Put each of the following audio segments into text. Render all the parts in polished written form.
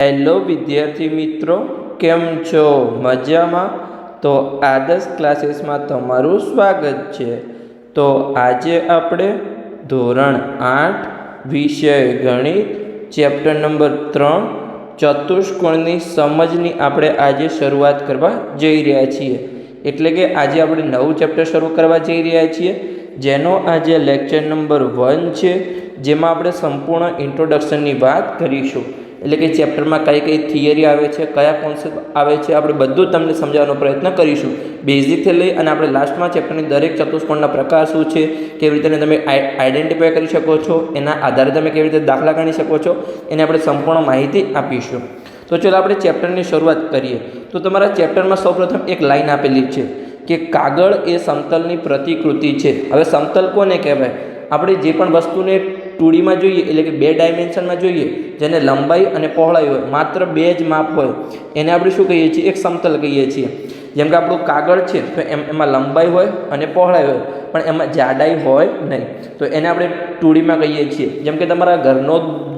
Hello વિદ્યાર્થી મિત્રો, કેમ છો? મજામાં? તો આદર્શ ક્લાસીસમાં તમારું સ્વાગત છે. તો આજે આપણે ધોરણ 8 વિષય ગણિત ચેપ્ટર નંબર 3 ચતુષ્કોણની સમજની આપણે આજે શરૂઆત કરવા જઈ રહ્યા છીએ. એટલે કે આજે આપણે નવું ચેપ્ટર શરૂ કરવા જઈ રહ્યા છીએ, જેનો આજે લેક્ચર નંબર 1 છે, જેમાં આપણે સંપૂર્ણ ઇન્ટ્રોડક્શનની વાત કરીશું. એટલે કે ચેપ્ટરમાં કઈ કઈ થિયરી આવે છે, કયા કોન્સેપ્ટ આવે છે, આપણે બધું તમને સમજાવવાનો પ્રયત્ન કરીશું, બેઝિકથી લઈ અને આપણે લાસ્ટમાં ચેપ્ટરની દરેક ચતુષ્કોણના પ્રકાર શું છે, કેવી રીતે તમે આઈડેન્ટિફાય કરી શકો છો, એના આધારે તમે કેવી રીતે દાખલા ગણી શકો છો, એને આપણે સંપૂર્ણ માહિતી આપીશું. તો ચલો આપણે ચેપ્ટરની શરૂઆત કરીએ. તો તમારા ચેપ્ટરમાં સૌપ્રથમ એક લાઈન આપેલી છે કે કાગળ એ સમતલની પ્રતિકૃતિ છે. હવે સમતલ કોને કહેવાય? આપણે જે પણ વસ્તુને 2D માં જોઈએ, એટલે કે 2 ડાયમેન્શનમાં જોઈએ, જેને લંબાઈ અને પહોળાઈ હોય, માત્ર 2 જ માપ હોય, એને આપણે શું કહીએ છીએ? એક સમતલ કહીએ છીએ. જેમ કે આપણું કાગળ છે, તો એમાં લંબાઈ હોય અને પહોળાઈ હોય, પણ એમાં જાડાઈ હોય નહીં, તો એને આપણે 2D માં કહીએ છીએ. જેમ કે તમારા ઘરનો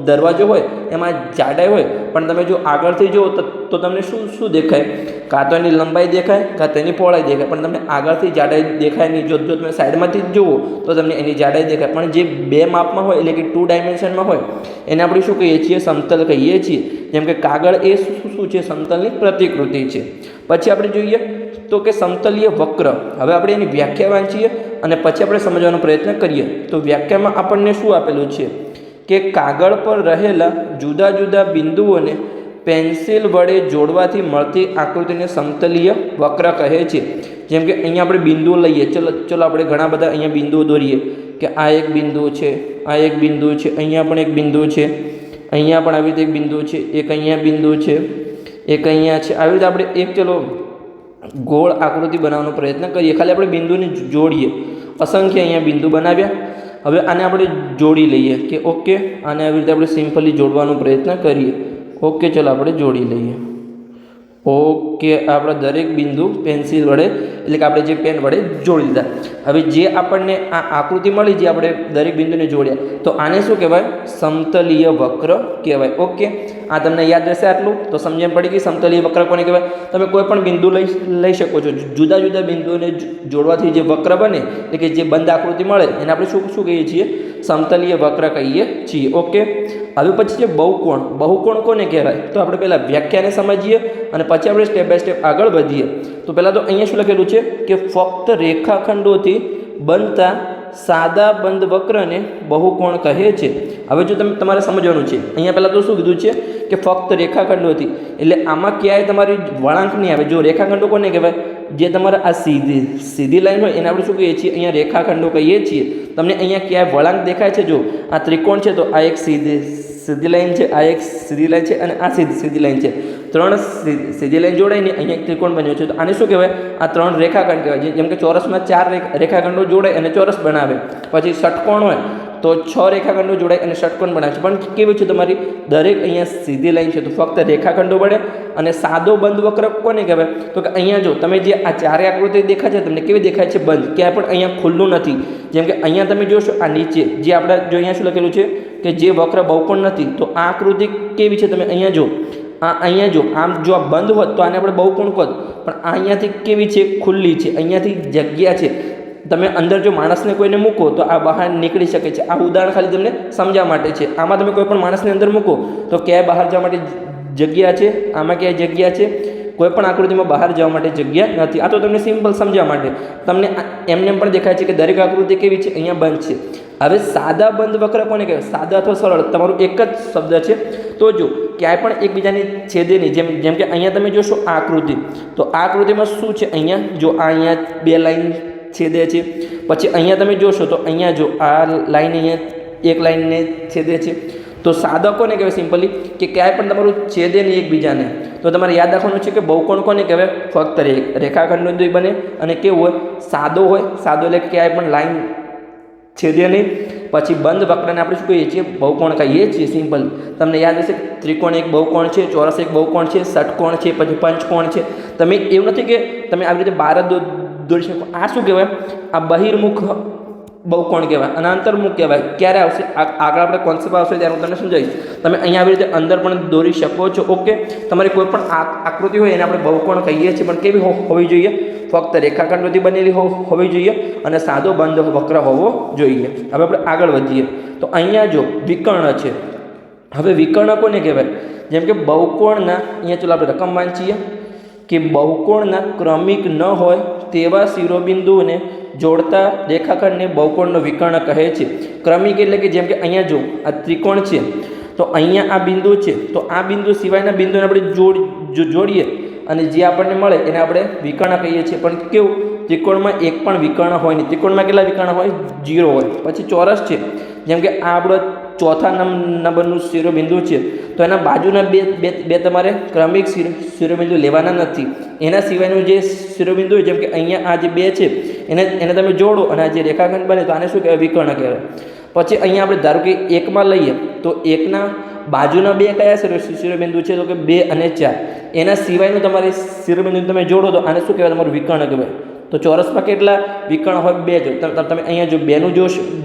દરવાજો હોય, એમાં જાડાઈ હોય, પણ તમે જો આગળથી જુઓ તો તમને શું દેખાય? કાં તો એની લંબાઈ દેખાય, કાં તો એની પહોળાઈ દેખાય, પણ તમને આગળથી જાડાઈ દેખાય નહીં. જો તમે સાઈડમાંથી જ જુઓ તો તમને એની જાડાઈ દેખાય. પણ જે 2 માપમાં હોય, એટલે કે 2 ડાયમેન્શનમાં હોય, એને આપણે શું કહીએ છીએ? સમતલ કહીએ છીએ. જેમ કે કાગળ એ શું છે? સમતલની પ્રતિકૃતિ છે. પછી આપણે જોઈએ તો કે સમતલીય વક્ર. હવે આપણે એની વ્યાખ્યા વાંચીએ અને પછી આપણે સમજવાનો પ્રયત્ન કરીએ. તો વ્યાખ્યામાં આપણને શું આપેલું છે કે કાગળ પર રહેલા જુદા જુદા બિંદુઓને પેન્સિલ વડે જોડવાથી મળતી આકૃતિને સમતલીય વક્ર કહે છે. જેમ કે અહીંયા આપણે બિંદુઓ લઈએ, ચલો આપણે ઘણા બધા અહીંયા બિંદુઓ દોરીએ કે આ એક બિંદુ છે, આ એક બિંદુ છે, અહીંયા પણ એક બિંદુ છે, અહીંયા પણ આવી રીતે એક બિંદુ છે, એક અહીંયા બિંદુ છે, એક અહીંયા છે. આવી રીતે આપણે એક ચલો ગોળ આકૃતિ બનાવવાનો પ્રયત્ન કરીએ. ખાલી આપણે બિંદુને જોડીએ. અસંખ્ય અહીંયા બિંદુ બનાવ્યા. હવે આને આપણે જોડી લઈએ કે ઓકે, આને આવી રીતે આપણે સિમ્પલી જોડવાનો પ્રયત્ન કરીએ. ઓકે, ચલો આપણે જોડી લઈએ. ઓકે, આપણા દરેક બિંદુ પેન્સિલ વડે, એટલે કે આપણે જે પેન વડે જોડી દીધા. હવે જે આપણને આ આકૃતિ મળી, જે આપણે દરેક બિંદુને જોડ્યા, તો આને શું કહેવાય? સમતલીય વક્ર કહેવાય. ઓકે, આ તમને યાદ રહેશે આટલું તો સમજણ પડી ગઈ. સમતલીય વક્ર કોને કહેવાય? તમે કોઈ પણ બિંદુ લઈ શકો છો. જુદા જુદા બિંદુઓને જોડવાથી જે વક્ર બને, એટલે કે જે બંધ આકૃતિ મળે, એને આપણે શું કહીએ છીએ? સમતલીય વક્ર કહીએ છીએ. ઓકે, હવે પછી છે બહુકોણ. બહુકોણ કોને કહેવાય? તો આપણે પહેલાં વ્યાખ્યાને સમજીએ અને પછી આપણે સ્ટેપ બાય સ્ટેપ આગળ વધીએ. તો પહેલાં તો અહીંયા શું લખેલું છે કે ફક્ત રેખાખંડોથી બનતા સાદા બંધ વક્રને બહુકોણ કહે છે. હવે જો તમારે સમજવાનું છે, અહીંયા પહેલાં તો શું કીધું છે કે ફક્ત રેખાખંડોથી, એટલે આમાં ક્યાંય તમારી વળાંક નહીં આવે. જો રેખાખંડો કોને કહેવાય? જે તમારા આ સીધી લાઈન હોય એને આપણે શું કહીએ છીએ? અહીંયા રેખાખંડો કહીએ છીએ. તમને અહીંયા ક્યાંય વળાંક દેખાય છે? જો આ ત્રિકોણ છે, તો આ એક સીધી લાઈન છે, આ એક સીધી લાઈન છે, અને આ સીધી લાઈન છે. 3 સીધી લાઈન જોડાઈને અહીંયા એક ત્રિકોણ બન્યો છે. તો આને શું કહેવાય? આ 3 રેખાખંડ કહેવાય. જેમ કે ચોરસમાં 4 રેખાખંડો જોડાય અને ચોરસ બનાવે. પછી ષટકોણ હોય તો 6 રેખાખંડો જોડાય અને ષટકોણ બનાવે છે. પણ કેવું છે? તમારી દરેક અહીંયા સીધી લાઈન છે, તો ફક્ત રેખાખંડો વડે. અને સાદો બંધ વક્ર કોને કહેવાય? તો કે અહીંયા જો તમે જે આ 4 આકૃતિ દેખાય છે, તમને કેવી દેખાય છે? બંધ. ક્યાંય પણ અહીંયા ખુલ્લું નથી. જેમ કે અહીંયા તમે જોશો, આ નીચે જે આપણે જો અહીંયા શું લખેલું છે કે જે વક્ર બહુકોણ નથી, તો આ આકૃતિ કેવી છે? તમે અહીંયા જો, અહીંયા જો, આમ જો આ બંધ હોત તો આને આપણે બહુકોણ કહો. પણ આ અહીંયાથી કેવી છે? ખુલ્લી છે. અહીંયાથી જગ્યા છે. તમે અંદર જો માણસને કોઈને મૂકો તો આ બહાર નીકળી શકે છે. આ ઉદાહરણ ખાલી તમને સમજવા માટે છે. આમાં તમે કોઈ પણ માણસને અંદર મૂકો તો ક્યાંય બહાર જવા માટે જગ્યા છે? આમાં ક્યાંય જગ્યા છે? કોઈ પણ આકૃતિમાં બહાર જવા માટે જગ્યા નથી. આ તો તમને સિમ્પલ સમજવા માટે. તમને એમને પણ દેખાય છે કે દરેક આકૃતિ કેવી છે? અહીંયા બંધ છે. હવે સાદા બંધ વક્ર કોને કહેવાય? સાદા અથવા સરળ, તમારું એક જ શબ્દ છે. તો જો ક્યાંય પણ એકબીજાની છેદે નહીં. જેમ કે અહીંયા તમે જોશો આ આકૃતિ, તો આ આકૃતિમાં શું છે? અહીંયા જો આ અહીંયા 2 લાઈન છેદે છે. પછી અહીંયા તમે જોશો તો અહીંયા જો આ લાઈન અહીંયા એક લાઈનને છેદે છે. તો સાદા કોને કહેવાય? સિમ્પલી કે ક્યાંય પણ તમારું છેદે નહીં એકબીજાને. તો તમારે યાદ રાખવાનું છે કે બહુકોણ કોને કહેવાય? ફક્ત રેખાખંડો બને અને કેવું હોય? સાદો હોય. સાદો એટલે ક્યાંય પણ લાઈન છેદે નહીં. પછી બંધ વક્રને આપણે શું કહીએ છીએ? બહુકોણ કહીએ છીએ. સિમ્પલ. તમને યાદ હશે, ત્રિકોણ એક બહુકોણ છે, ચોરસ એક બહુકોણ છે, ષટકોણ છે, પછી પંચકોણ છે. તમે એવું નથી કે તમે આવી રીતે 12 દોરી શકો. આ શું કહેવાય? આ બહિર્મુખ બહુકોણ કહેવાય અને અંતર્મુખ કહેવાય. ક્યારે આવશે આગળ આપણે કોન્સેપ્ટ આવશે ત્યારે હું તમને સમજાવીશ. તમે અહીંયા આવી રીતે અંદર પણ દોરી શકો છો. ઓકે, તમારી કોઈ પણ આકૃતિ હોય એને આપણે બહુકોણ કહીએ છીએ, પણ કેવી હોવી જોઈએ? ફક્ત રેખાખંડોથી બનેલી હોવી જોઈએ અને સાદો બંધ વક્ર હોવો જોઈએ. હવે આપણે આગળ વધીએ તો અહીંયા જો વિકર્ણ છે. હવે વિકર્ણ કોને કહેવાય? જેમ કે બહુકોણના, અહીંયા ચાલો આપણે રકમ વાંચીએ કે બહુકોણના ક્રમિક ન હોય તેવા શિરોબિંદુઓને જોડતા રેખાખંડને બહુકોણનો વિકર્ણ કહે છે. ક્રમિક એટલે કે જેમ કે અહીંયા જો આ ત્રિકોણ છે તો અહીંયા આ બિંદુ છે, તો આ બિંદુ સિવાયના બિંદુને આપણે જોડીએ અને જે આપણને મળે એને આપણે વિકર્ણ કહીએ છીએ. પણ કેવું? ત્રિકોણમાં એક પણ વિકર્ણ હોય નહીં. ત્રિકોણમાં કેટલા વિકર્ણ હોય? 0 હોય. પછી ચોરસ છે, જેમ કે આ આપણો ચોથા નંબરનું શિરોબિંદુ છે, તો એના બાજુના બે તમારે ક્રમિક શિરોબિંદુ લેવાના નથી. એના સિવાયનું જે શિરોબિંદુ હોય, જેમ કે અહીંયા આ જે બે છે એને તમે જોડો અને આ જે રેખાખંડ બને તો આને શું કહેવાય? વિકર્ણ કહેવાય. પછી અહીંયા આપણે ધારો કે એકમાં લઈએ તો એકના બાજુના બે કયા શિરોબિંદુ છે? તો કે 2 અને 4. એના સિવાયનું તમારે શિરોબિંદુ તમે જોડો તો આને શું કહેવાય? તમારું વિકર્ણ કહેવાય. તો ચોરસમાં કેટલા વિકર્ણ હોય? 2 જો. તમે અહીંયા જો 2નું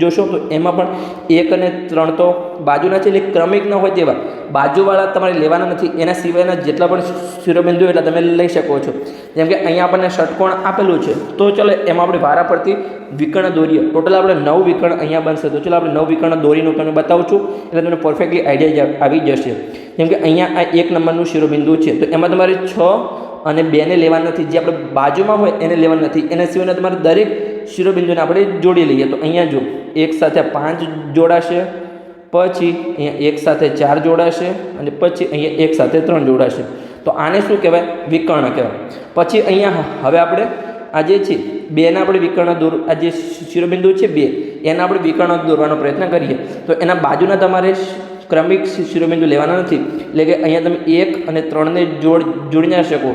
જોશો તો એમાં પણ 1 અને 3 તો બાજુના છે, એટલે ક્રમિક ન હોય તેવા બાજુવાળા તમારે લેવાના નથી. એના સિવાયના જેટલા પણ શિરોબિંદુ એટલા તમે લઈ શકો છો. જેમ કે અહીંયા આપણને ષટકોણ આપેલું છે, તો ચલો એમાં આપણે વારા પરથી વિકર્ણ દોરીએ. ટોટલ આપણે 9 વિકર્ણ અહીંયા બનશે. તો ચલો આપણે 9 વિકર્ણ દોરીનું તમને બતાવું છું, એટલે તમને પરફેક્ટલી આઈડિયા આવી જશે. જેમ કે અહીંયા આ 1 નંબરનું શિરોબિંદુ છે, તો એમાં તમારે 6 અને 2 ને લેવાના નથી. જે આપણે બાજુમાં હોય એને લેવાના નથી. એના સિવાયના તમારે દરેક શિરોબિંદુને આપણે જોડી લઈએ. તો અહીંયા જો 1 સાથે 5 જોડાશે, પછી અહીંયા 1 સાથે 4 જોડાશે અને પછી અહીંયા 1 સાથે 3 જોડાશે. તો આને શું કહેવાય? વિકર્ણ કહેવાય. પછી અહીંયા હવે આપણે આ જે છે 2ના આપણે વિકર્ણ આ જે શિરોબિંદુ છે 2 એના આપણે વિકર્ણ દોરવાનો પ્રયત્ન કરીએ. તો એના બાજુના તમારે ક્રમિક શિરોબિંદુ લેવાના નથી. એટલે કે અહીંયા તમે 1 અને 3ને જોડી ના શકો.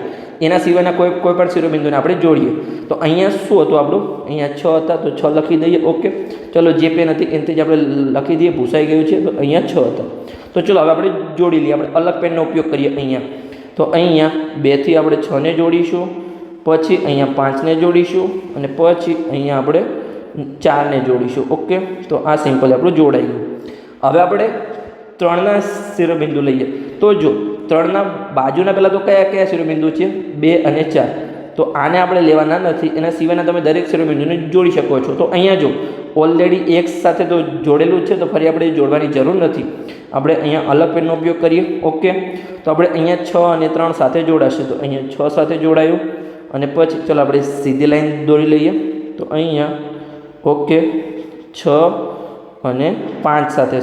એના સિવાયના કોઈ પણ શિરોબિંદુને આપણે જોડીએ. તો અહીંયા શું હતું આપણું? અહીંયા 6 હતા, તો 6 લખી દઈએ. ઓકે, ચલો જે પેન હતી એનાથી જ આપણે લખી દઈએ, ભૂસાઈ ગયું છે. તો અહીંયા 6 હતા. તો ચલો હવે આપણે જોડી લઈએ. આપણે અલગ પેનનો ઉપયોગ કરીએ અહીંયા. તો અહીંયા 2થી આપણે 6ને જોડીશું, પછી અહીંયા 5ને જોડીશું અને પછી અહીંયા આપણે 4ને જોડીશું. ઓકે, તો આ સિમ્પલ આપણું જોડાઈ ગયું. હવે આપણે 3ના શિરોબિંદુ લઈએ. તો જો 3ના બાજુના પહેલાં તો કયા શિરોબિંદુ છે? 2 અને 4. તો આને આપણે લેવાના નથી. એના સિવાયના તમે દરેક શિરોબિંદુને જોડી શકો છો. તો અહીંયા જો ઓલરેડી એક સાથે તો જોડેલું છે, તો ફરી આપણે જોડવાની જરૂર નથી. આપણે અહીંયા અલગ પેનનો ઉપયોગ કરીએ. ઓકે, તો આપણે અહીંયા 6 અને 3 સાથે જોડાશે. તો અહીંયા 6 સાથે જોડાયું અને પછી ચલો આપણે સીધી લાઈન દોરી લઈએ. તો અહીંયા ઓકે 6 અને 5 સાથે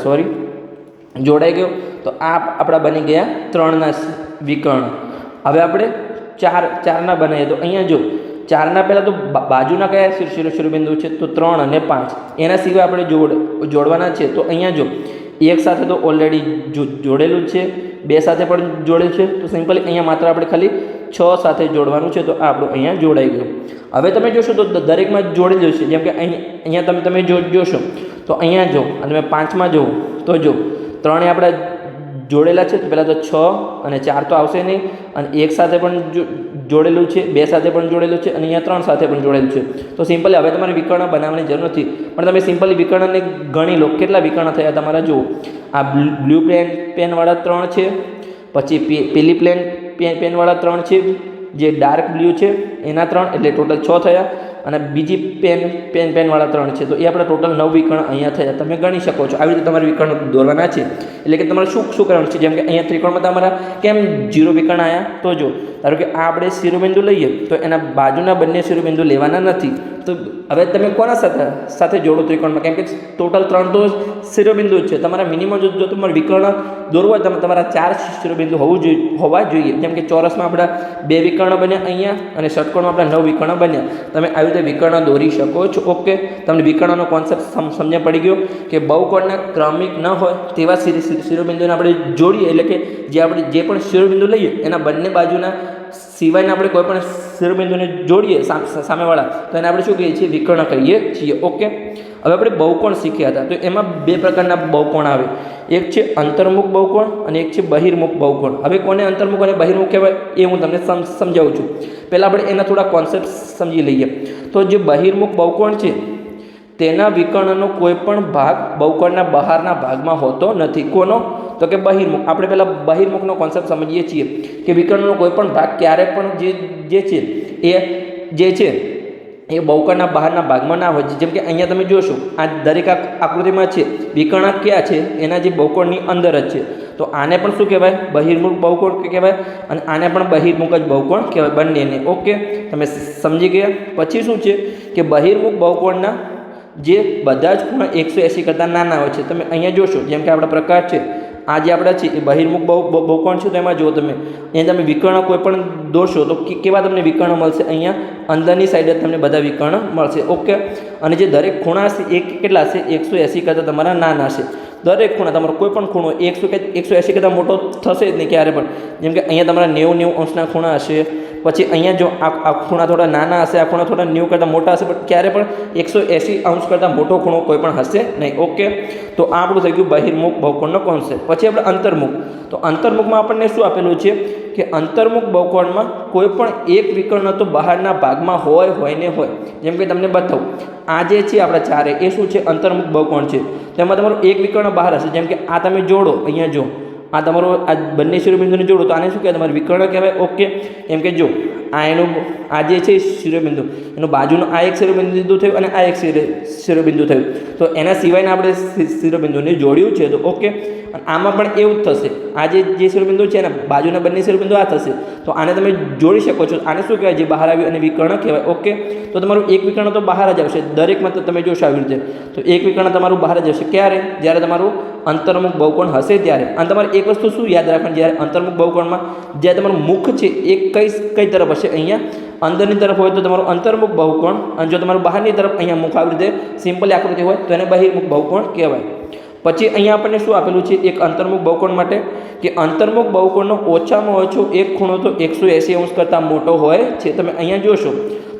જોડાઈ ગયો. તો આ આપણા બની ગયા 3ના વિકર્ણ. હવે આપણે 4ના બનાવીએ. તો અહીંયા જો 4ના પહેલાં તો બાજુના કયા શિરોબિંદુ છે? તો 3 અને 5. એના સિવાય આપણે જોડવાના છે. તો અહીંયા જો 1 સાથે તો ઓલરેડી જોડેલું જ છે, 2 સાથે પણ જોડેલું છે. તો સિમ્પલી અહીંયા માત્ર આપણે ખાલી 6 સાથે જોડવાનું છે. તો આ આપણું અહીંયા જોડાઈ ગયું. હવે તમે જોશો તો દરેકમાં જોડેલું છે. જેમ કે અહીંયા તમે જોશો તો અહીંયા જો અને તમે 5માં જોવો તો જો 3 આપણે જોડેલા છે. તો પહેલાં તો 6 અને 4 તો આવશે નહીં, અને 1 સાથે પણ જોડેલું છે, 2 સાથે પણ જોડેલું છે અને અહીંયા 3 સાથે પણ જોડેલું છે. તો સિમ્પલી હવે તમારે વિકર્ણ બનાવવાની જરૂર નથી, પણ તમે સિમ્પલી વિકર્ણને ગણી લો. કેટલા વિકર્ણ થયા તમારા? જુઓ, આ બ્લુ પેનવાળા 3 છે, પછી પેલી પેનવાળા 3 છે, જે ડાર્ક બ્લુ છે એના 3, એટલે ટોટલ 6 થયા. અને બીજી પેનવાળા 3 છે, તો એ આપણા ટોટલ 9 વિકર્ણ અહીંયા થયા. તમે ગણી શકો છો. આવી રીતે તમારે વિકર્ણ દોરવાના છે. એટલે કે તમારે શું કરવાનું છે? જેમ કે અહીંયા ત્રિકોણમાં તમારા કેમ 0 વિકર્ણ આવ્યા? તો જો ધારો કે આ આપણે શિરોબિંદુ લઈએ તો એના બાજુના બંને શિરોબિંદુ લેવાના નથી. તો હવે તમે કોના સાથે જોડો ત્રિકોણમાં? કેમ કે ટોટલ 3 તો શિરોબિંદુ જ છે. તમારા મિનિમમ જો તમારે વિકર્ણ દોરવું હોય તો તમારા 4 શિરોબિંદુ હોવા જોઈએ. જેમ કે ચોરસમાં આપણા 2 વિકર્ણ બન્યા અહીંયા અને ષટકોણમાં આપણા 9 વિકર્ણ બન્યા. તમે આવી રીતે વિકર્ણ દોરી શકો છો. ઓકે, તમને વિકર્ણનો કોન્સેપ્ટ સમજણ પડી ગયો કે બહુકોણના ક્રમિક ન હોય તેવા શિરોબિંદુને આપણે જોડીએ. એટલે કે જે પણ શિરોબિંદુ લઈએ એના બંને બાજુના સિવાયના આપણે કોઈ પણ શિરોબિંદુને જોડીએ સામેવાળા, તો એને આપણે શું કહીએ છીએ? વિકર્ણ કહીએ છીએ. ઓકે, હવે આપણે બહુકોણ શીખ્યા હતા. તો એમાં 2 પ્રકારના બહુકોણ આવે. એક છે અંતર્મુખ બહુકોણ અને એક છે બહિર્મુખ બહુકોણ. હવે કોને અંતર્મુખ અને બહિર્મુખ કહેવાય એ હું તમને સમજાવું છું. પહેલાં આપણે એના થોડા કોન્સેપ્ટ સમજી લઈએ. તો જે બહિર્મુખ બહુકોણ છે તેના વિકર્ણનો કોઈ પણ ભાગ બહુકોણના બહારના ભાગમાં હોતો નથી. કોનો? તો કે બહિર્મુખ. આપણે પહેલાં બહિર્મુખનો કોન્સેપ્ટ સમજીએ છીએ કે વિકર્ણનો કોઈ પણ ભાગ ક્યારે પણ જે છે એ બહુકોણના બહારના ભાગમાં ના હોય. જેમ કે અહીંયા તમે જોશો, આ દરેક આકૃતિમાં છે વિકર્ણ ક્યાં છે? એના જે બહુકોણની અંદર જ છે. તો આને પણ શું કહેવાય? બહિર્મુખ બહુકોણ કહેવાય, અને આને પણ બહિર્મુખ જ બહુકોણ કહેવાય, બંનેને. ઓકે, તમે સમજી ગયા. પછી શું છે કે બહિર્મુખ બહુકોણના જે બધા જ ખૂણા 180 કરતાં નાના હોય છે. તમે અહીંયા જોશો, જેમ કે આપણા પ્રકાર છે, આ જે આપણા છે એ બહિર્મુખ બહુકોણ છે. તો એમાં જુઓ તમે, અહીંયા તમે વિકર્ણ કોઈ પણ દોરશો તો કેવા તમને વિકર્ણ મળશે? અહીંયા અંદરની સાઈડે તમને બધા વિકર્ણ મળશે. ઓકે, અને જે દરેક ખૂણા છે એ કેટલા છે? 180 કરતાં તમારા નાના છે. દરેક ખૂણા, તમારો કોઈ પણ ખૂણો 180 કરતાં મોટો થશે જ નહીં ક્યારે પણ. જેમ કે અહીંયા તમારા 90 અંશના ખૂણા હશે. પછી અહીંયા જો આ ખૂણા થોડા નાના હશે, આ ખૂણા થોડા 90 કરતાં મોટા હશે, પણ ક્યારે પણ 180 અંશ કરતાં મોટો ખૂણો કોઈ પણ હશે નહીં. ઓકે, તો આ આપણું થઈ ગયું બહિર્મુખ બહુકોણનો કોન્સેપ્ટ. પછી આપણે અંતર્મુખ. તો અંતર્મુખમાં આપણને શું આપેલું છે કે અંતર્મુખ બહુકોણમાં કોઈ પણ એક વિકર્ણ તો બહારના ભાગમાં હોય ને હોય. જેમ કે તમને બતાવું, આ જે છે આપણા ચારે, એ શું છે? અંતર્મુખ બહુકોણ છે. તેમાં તમારું એક વિકર્ણ બહાર હશે. જેમ કે આ તમે જોડો, અહીંયા જો આ તમારો આ બંને શિરોબિંદુને જોડો તો આને શું કહેવાય? તમારું વિકર્ણ કહેવાય. ઓકે, એમ કે જો આ એનું આ જે છે શિરોબિંદુ, એનું બાજુનું આ એક શિરોબિંદુ થયું અને આ એક શિરોબિંદુ થયું. તો એના સિવાયના આપણે શિરોબિંદુને જોડ્યું છે. તો ઓકે, અને આમાં પણ એવું જ થશે. આ જે શિરોબિંદુ છે એના બાજુના બંને શિરોબિંદુ આ થશે. તો આને તમે જોડી શકો છો. આને શું કહેવાય? જે બહાર આવ્યું અને વિકર્ણ કહેવાય. ઓકે, તો તમારું એક વિકર્ણ તો બહાર જ આવશે દરેકમાં. તો તમે જોશો આવી રીતે, તો એક વિકર્ણ તમારું બહાર જ આવશે. ક્યારે? જ્યારે તમારું અંતર્મુખ બહુકોણ હશે ત્યારે. અને તમારે એક વસ્તુ શું યાદ રાખવાની? જ્યારે અંતર્મુખ બહુકોણમાં જે તમારું મુખ છે એ કઈ તરફ હશે? અહીંયા અંદરની તરફ હોય તો તમારું અંતર્મુખ બહુકોણ, અને જો તમારું બહારની તરફ અહીંયા મુખ આવી રીતે સિમ્પલી આકૃતિ હોય તો એને બહિર્મુખ બહુકોણ કહેવાય. પછી અહીંયા આપણને શું આપેલું છે એક અંતર્મુખ બહુકોણ માટે? કે અંતર્મુખ બહુકોણનો ઓછામાં ઓછો એક ખૂણો તો 180 અંશ કરતાં મોટો હોય છે. તમે અહીંયા જોશો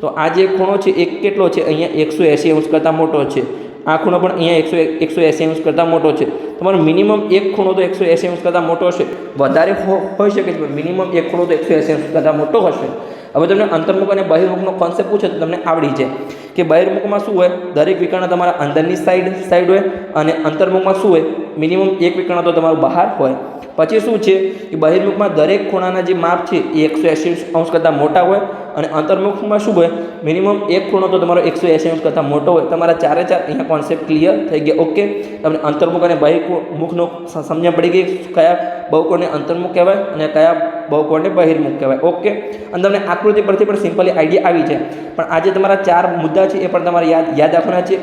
તો આ જે ખૂણો છે એ કેટલો છે? અહીંયા 180 અંશ કરતાં મોટો છે. આ ખૂણો પણ અહીંયા 180 અંશ કરતાં મોટો છે. તમારો મિનિમમ એક ખૂણો તો 180 અંશ કરતાં મોટો હશે. વધારે હોઈ શકે છે, પણ મિનિમમ એક ખૂણો તો 180 અંશ કરતાં મોટો હશે. હવે તમને અંતર્મુખ અને બહિર્મુખનો કોન્સેપ્ટ પૂછે તો તમને આવડી જાય કે બહિર્મુખમાં શું હોય? દરેક વિકર્ણ તમારા અંદરની સાઈડ હોય, અને અંતર્મુખમાં શું હોય? મિનિમમ એક વિકર્ણ તો તમારું બહાર હોય. પછી શું છે કે બહિર્મુખમાં દરેક ખૂણાના જે માપ છે એ 180 અંશ કરતાં મોટા હોય, અને અંતર્મુખમાં શું હોય? મિનિમમ એક ખૂણો તો તમારો 180 અંશ કરતાં મોટો હોય. તમારા ચારે ચાર અહીંયા કોન્સેપ્ટ ક્લિયર થઈ ગયા. ઓકે, તમને અંતર્મુખ અને બહિર્મુખનો સમજણ પડી ગઈ. કયા બહુકોણને અંતર્મુખ કહેવાય અને કયા બહુકોણને બહિર્મુખ કહેવાય. ઓકે, અને તમને આકૃતિ પરથી પણ સિમ્પલી આઈડિયા આવી જાય. પણ આજે તમારા ચાર મુદ્દા છે એ પણ તમારે યાદ રાખવાના છે.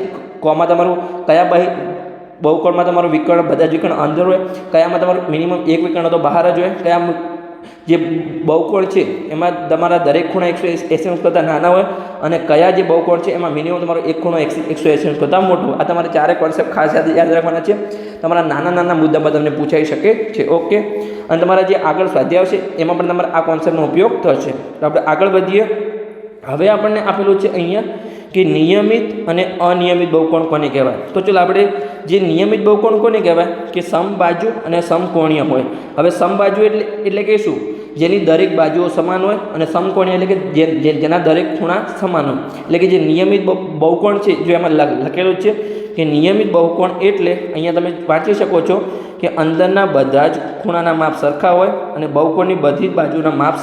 કોમાં તમારું કયા બહુકોણમાં તમારું વિકર્ણ, બધા જ વિકર્ણ અંદર હોય, કયામાં તમારું મિનિમમ એક વિકર્ણ તો બહાર જ હોય, કયા જે બહુકોણ છે એમાં તમારા દરેક ખૂણા 180 અંશ કરતાં નાના હોય, અને કયા જે બહુકોણ છે એમાં મિનિમમ તમારો એક ખૂણો 180 અંશ કરતાં મોટો હોય. આ તમારે ચારે કોન્સેપ્ટ ખાસ યાદ રાખવાના છે. તમારા નાના મુદ્દામાં તમને પૂછાઈ શકે છે. ઓકે, અને તમારા જે આગળ સ્વાધ્યાય આવશે એમાં પણ તમારે આ કોન્સેપ્ટનો ઉપયોગ થશે. તો આપણે આગળ વધીએ. હવે આપણને આપેલું છે અહીંયા કે નિયમિત અને અનિયમિત બહુકોણ કોને કહેવાય? તો ચલો આપણે જે નિયમિત બહુકોણ કોને કહેવાય? કે સમબાજુ અને સમકોણીય હોય. હવે સમબાજુ એટલે કે શું? જેની દરેક બાજુઓ સમાન હોય, અને સમકોણીય એટલે કે જેના દરેક ખૂણા સમાન હોય. એટલે કે જે નિયમિત બહુકોણ છે, જો એમાં લખેલું છે કે નિયમિત બહુકોણ એટલે અહીંયા તમે વાંચી શકો છો કે અંદરના બધા જ ખૂણાના માપ સરખા હોય, અને બહુકોણની બધી જ બાજુના માપ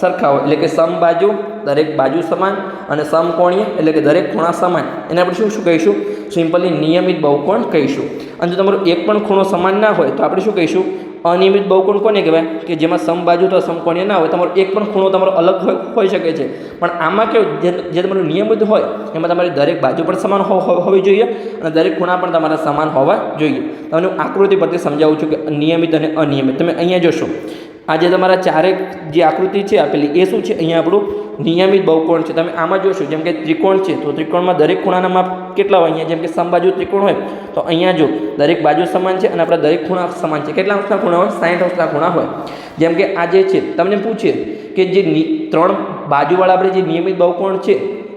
સરખા હોય. એટલે કે સમબાજુ, દરેક બાજુ સમાન, અને સમકોણીય એટલે કે દરેક ખૂણા સમાન. એને આપણે શું કહીશું? સિમ્પલી નિયમિત બહુકોણ કહીશું. અને જો તમારો એક પણ ખૂણો સમાન ના હોય તો આપણે શું કહીશું? અનિયમિત બહુકોણ કોને કહેવાય? કે જેમાં સમબાજુ તો સમકોણીય ના હોય, તમારો એક પણ ખૂણો તમારો અલગ હોઈ શકે છે. પણ આમાં કેવું, જે તમારું નિયમિત હોય એમાં તમારી દરેક બાજુ પણ સમાન હોવી જોઈએ, અને દરેક ખૂણા પણ તમારા સમાન હોવા જોઈએ. તમને આકૃતિ પરથી સમજાવું છું કે નિયમિત અને અનિયમિત. તમે અહીંયા જોશો, આ જે તમારા ચારેક જે આકૃતિ છે આપેલી એ શું છે? અહીંયા આપણું નિયમિત બહુકોણ છે. તમે આમાં જોશો, જેમ કે ત્રિકોણ છે, તો ત્રિકોણમાં દરેક ખૂણાના માપ કેટલા હોય? અહીંયા જેમ કે સમબાજુ ત્રિકોણ હોય તો અહીંયા જો દરેક બાજુ સમાન છે, અને આપણા દરેક ખૂણા સમાન છે. કેટલા અંશના ખૂણા હોય? 60 અંશના ખૂણા હોય. જેમ કે આ જે છે, તમને પૂછે કે જે 3 બાજુવાળા આપણે જે નિયમિત બહુકોણ છે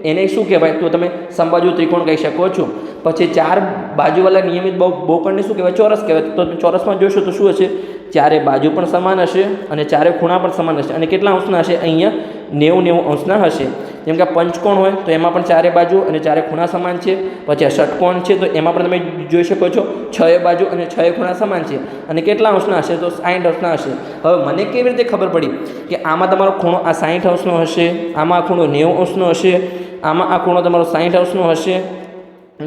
એને શું કહેવાય? તો તમે સમબાજુ ત્રિકોણ કહી શકો છો. પછી 4 બાજુવાળા નિયમિત બહુકોણને શું કહેવાય? ચોરસ કહેવાય. તો ચોરસમાં જોશો તો શું હશે? ચારે બાજુ પણ સમાન હશે, અને ચારે ખૂણા પણ સમાન હશે, અને કેટલા અંશના હશે? અહીંયા 90 અંશના હશે. જેમ કે પંચકોણ હોય તો એમાં પણ ચારે બાજુ અને ચારે ખૂણા સમાન છે. પછી આ ષટકોણ છે તો એમાં પણ તમે જોઈ શકો છો 6 બાજુ અને 6 ખૂણા સમાન છે. અને કેટલા અંશના હશે તો 60 અંશના હશે. હવે મને કેવી રીતે ખબર પડી કે આમાં તમારો ખૂણો આ 60 અંશનો હશે, આમાં આ ખૂણો 90 અંશનો હશે, આમાં આ ખૂણો તમારો 60 અંશનો હશે,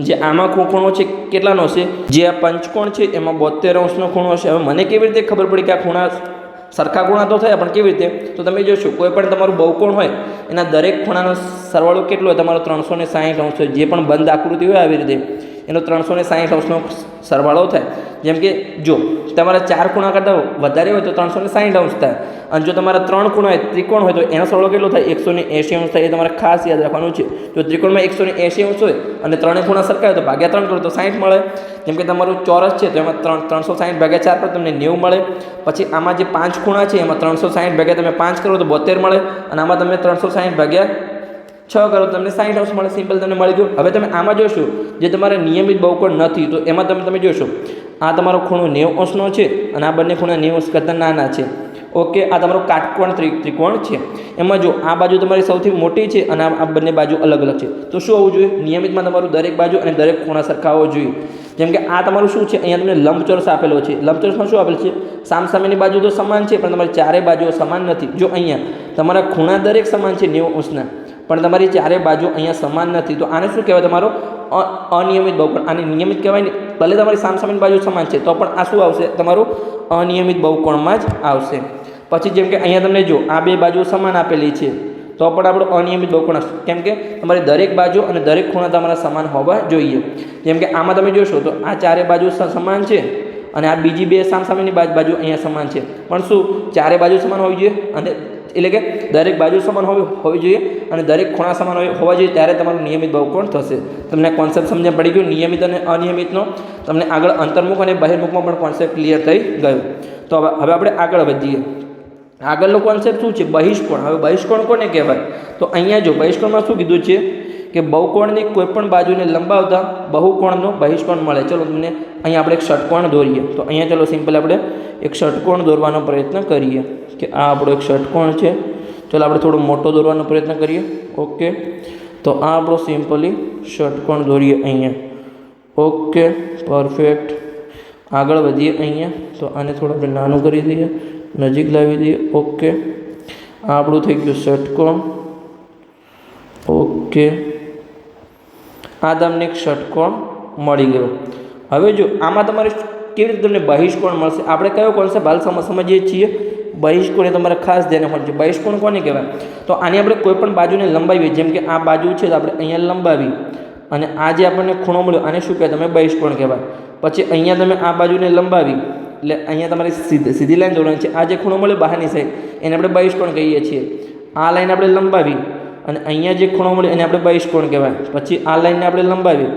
જે આમાં ખૂણો છે કેટલાનો હશે, જે આ પંચકોણ છે એમાં 72 અંશનો ખૂણો હશે. હવે મને કેવી રીતે ખબર પડી કે આ ખૂણા સરખા ખૂણા તો થયા, પણ કેવી રીતે? તો તમે જોશો કોઈ પણ તમારું બહુકોણ હોય એના દરેક ખૂણાનો સરવાળો કેટલો હોય તમારો 360 અંશ હોય. જે પણ બંધ આકૃતિ હોય આવી રીતે એનો 360 અંશનો સરવાળો થાય. જેમ કે જો તમારા 4 ખૂણા કરતાં વધારે હોય તો 360 અંશ થાય, અને જો તમારા 3 ખૂણા હોય ત્રિકોણ હોય તો એનો સરવાળો કેટલો થાય 180 અંશ થાય. એ તમારે ખાસ યાદ રાખવાનું છે. જો ત્રિકોણમાં 180 અંશ હોય અને 3 ખૂણા સરખા હોય તો ભાગ્યા 3 કરો તો 60 મળે. જેમ કે તમારું ચોરસ છે તો એમાં 360 ભાગ્યા 4 પર તમને 90 મળે. પછી આમાં જે 5 ખૂણા છે એમાં 360 ભાગ્યા તમે 5 કરો તો 72 મળે, અને આમાં તમે 360 ભાગ્યા 6 કરો તો તમને 60 અંશ મળે. સિમ્પલ તમને મળી ગયું. હવે તમે આમાં જોશો જે તમારે નિયમિત બહુકોણ નથી તો એમાં તમે જોશો આ તમારો ખૂણો 90 અંશનો છે અને આ બંને ખૂણા 90 અંશ કરતાં નાના છે. ઓકે, આ તમારો કાટકોણ ત્રિકોણ છે. એમાં જો આ બાજુ તમારી સૌથી મોટી છે અને આ બંને બાજુ અલગ અલગ છે. તો શું હોવું જોઈએ? નિયમિતમાં તમારું દરેક બાજુ અને દરેક ખૂણા સરખા હોવો જોઈએ. જેમ કે આ તમારું શું છે, અહીંયા તમને લંબચોરસ આપેલો છે. લંબચોરસમાં શું આપેલું છે? સામસામેની બાજુ તો સમાન છે પણ તમારી ચારે બાજુઓ સમાન નથી. જો અહીંયા તમારા ખૂણા દરેક સમાન છે 90 અંશના, પણ તમારી ચારે બાજુ અહીંયા સમાન નથી. તો આને શું કહેવાય? તમારો અનિયમિત બહુકોણ. આને નિયમિત કહેવાય ને, ભલે તમારી સામસામેની બાજુ સમાન છે તો પણ આ શું આવશે? તમારું અનિયમિત બહુકોણમાં જ આવશે. પછી જેમ કે અહીંયા તમને જો આ બે બાજુ સમાન આપેલી છે તો પણ આપણો અનિયમિત બહુકોણ હશે. કેમ કે તમારી દરેક બાજુ અને દરેક ખૂણા તમારા સમાન હોવા જોઈએ. જેમ કે આમાં તમે જોશો તો આ ચારે બાજુ સમાન છે અને આ બીજી બે સામસામેની બાજુ અહીંયા સમાન છે, પણ શું ચારે બાજુ સમાન હોવી જોઈએ? અને એટલે કે દરેક બાજુ સમાન હોવી જોઈએ અને દરેક ખૂણા સમાન હોવા જોઈએ, ત્યારે તમારું નિયમિત બહુકોણ થશે. તમને કોન્સેપ્ટ સમજણ પડી ગયું નિયમિત અને અનિયમિતનો. તમને આગળ અંતર્મુખ અને બહિર્મુખમાં પણ કોન્સેપ્ટ ક્લિયર થઈ ગયું. તો હવે આપણે આગળ વધીએ. આગળનો કોન્સેપ્ટ શું છે? બહિષ્કોણ. હવે બહિષ્કોણ કોને કહેવાય? તો અહીંયા જો બહિષ્કોણમાં શું કીધું છે કે બહુકોણની કોઈ પણ બાજુને લંબાવતા બહુકોણનો બહિષ્કોણ મળે. ચલો તમને અહીંયા આપણે એક ષટકોણ દોરીએ. તો અહીંયા ચલો સિમ્પલ આપણે એક ષટકોણ દોરવાનો પ્રયત્ન કરીએ કે આ આપણો એક ષટકોણ છે. ચલો આપણે થોડો મોટો દોરવાનો પ્રયત્ન કરીએ. ઓકે, તો આ આપણો સિમ્પલી ષટકોણ દોરીએ અહીંયા. Okay, perfect. આગળ વધીએ અહીંયા. તો આને થોડું આપણે નાનું કરી દઈએ, નજીક લાવી દઈએ. ઓકે, આ આપણું થઈ ગયું ષટકોણ. ઓકે, આ તમને એક ષટકોણ મળી ગયો. હવે જો આમાં તમારે કેવી રીતે તમને બહિષ્કોણ મળશે? આપણે કયો કોન્સેપ્ટ હાલ સમજીએ છીએ? બહિષ્કોણ. એ તમારે ખાસ ધ્યાન રાખવાનું છે. બહિષ્કોણ કોને કહેવાય? તો આને આપણે કોઈ પણ બાજુને લંબાવીએ. જેમ કે આ બાજુ છે તો આપણે અહીંયા લંબાવી અને આ જે આપણને ખૂણો મળ્યો આને શું કહેવાય? તમે બહિષ્કોણ કહેવાય. પછી અહીંયા તમે આ બાજુને લંબાવી એટલે અહીંયા તમારે સીધી લાઈન દોરવાની છે. આ જે ખૂણો મળ્યો બહારની સાઈડ એને આપણે બહિષ્કોણ કહીએ છીએ. આ લાઈન આપણે લંબાવી અને અહીંયા જે ખૂણો મળ્યો એને આપણે બહિષ્કોણ કહેવાય. પછી આ લાઈનને આપણે લંબાવી,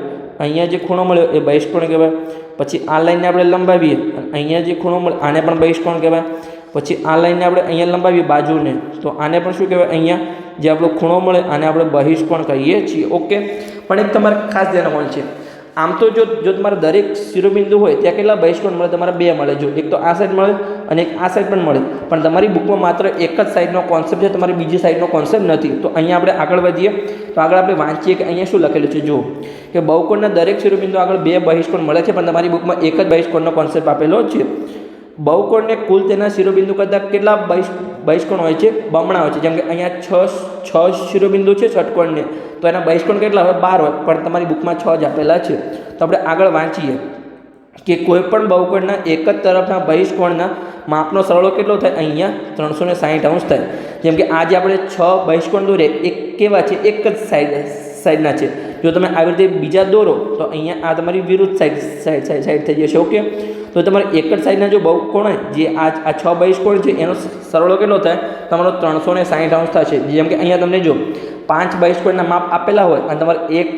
અહીંયા જે ખૂણો મળ્યો એ બહિષ્કોણ કહેવાય. પછી આ લાઈનને આપણે લંબાવીએ અને અહીંયા જે ખૂણો મળે આને પણ બહિષ્કોણ કહેવાય. પછી આ લાઈનને આપણે અહીંયા લંબાવીએ બાજુને તો આને પણ શું કહેવાય? અહીંયા જે આપણો ખૂણો મળે આને આપણે બહિષ્કોણ કહીએ છીએ. ઓકે, પણ એક તમારે ખાસ ધ્યાન રાખવાનું છે. આમ તો જો તમારા દરેક શિરોબિંદુ હોય ત્યાં કેટલા બહિષ્કોણ મળે? તમારે બે મળે. જો એક તો આ સાઈડ મળે અને એક આ સાઈડ પણ મળે, પણ તમારી બુકમાં માત્ર એક જ સાઈડનો કોન્સેપ્ટ છે, તમારી બીજી સાઈડનો કોન્સેપ્ટ નથી. તો અહીંયા આપણે આગળ વધીએ તો આગળ આપણે વાંચીએ કે અહીંયા શું લખેલું છે. જો કે બહુકોણના દરેક શિરોબિંદુ આગળ બે બહિષ્કોણ મળે છે, પણ તમારી બુકમાં એક જ બહિષ્કોણનો કોન્સેપ્ટ આપેલો છે. બહુકોણને કુલ તેના શિરોબિંદુ કરતાં કેટલા બહિષ્કોણ હોય છે? બમણા હોય છે. જેમ કે અહીંયા છ શિરોબિંદુ છે ષટકોણને, તો એના બહિષ્કોણ કેટલા હોય? 12 હોય, પણ તમારી બુકમાં 6 જ આપેલા છે. તો આપણે આગળ વાંચીએ કે કોઈ પણ બહુકોણના એક જ તરફના બહિષ્કોણના માપનો સરવાળો કેટલો થાય? અહીંયા 360 અંશ થાય. જેમ કે આજે આપણે 6 બહિષ્કોણ દોરીએ, એક કેવા છે? એક જ સાઈડના છે. જો તમે આવી રીતે બીજા દોરો તો અહીંયા આ તમારી વિરુદ્ધ સાઈડ થઈ જશે. ઓકે, તો તમારે એક જ સાઈડના જો બહુકોણ હોય, જે આ 6 બહિષ્કોણ છે એનો સરવાળો કેટલો થાય? તમારો 360 અંશ થશે. જેમ કે અહીંયા તમને જો 5 બહિષ્કોણના માપ આપેલા હોય અને તમારે એક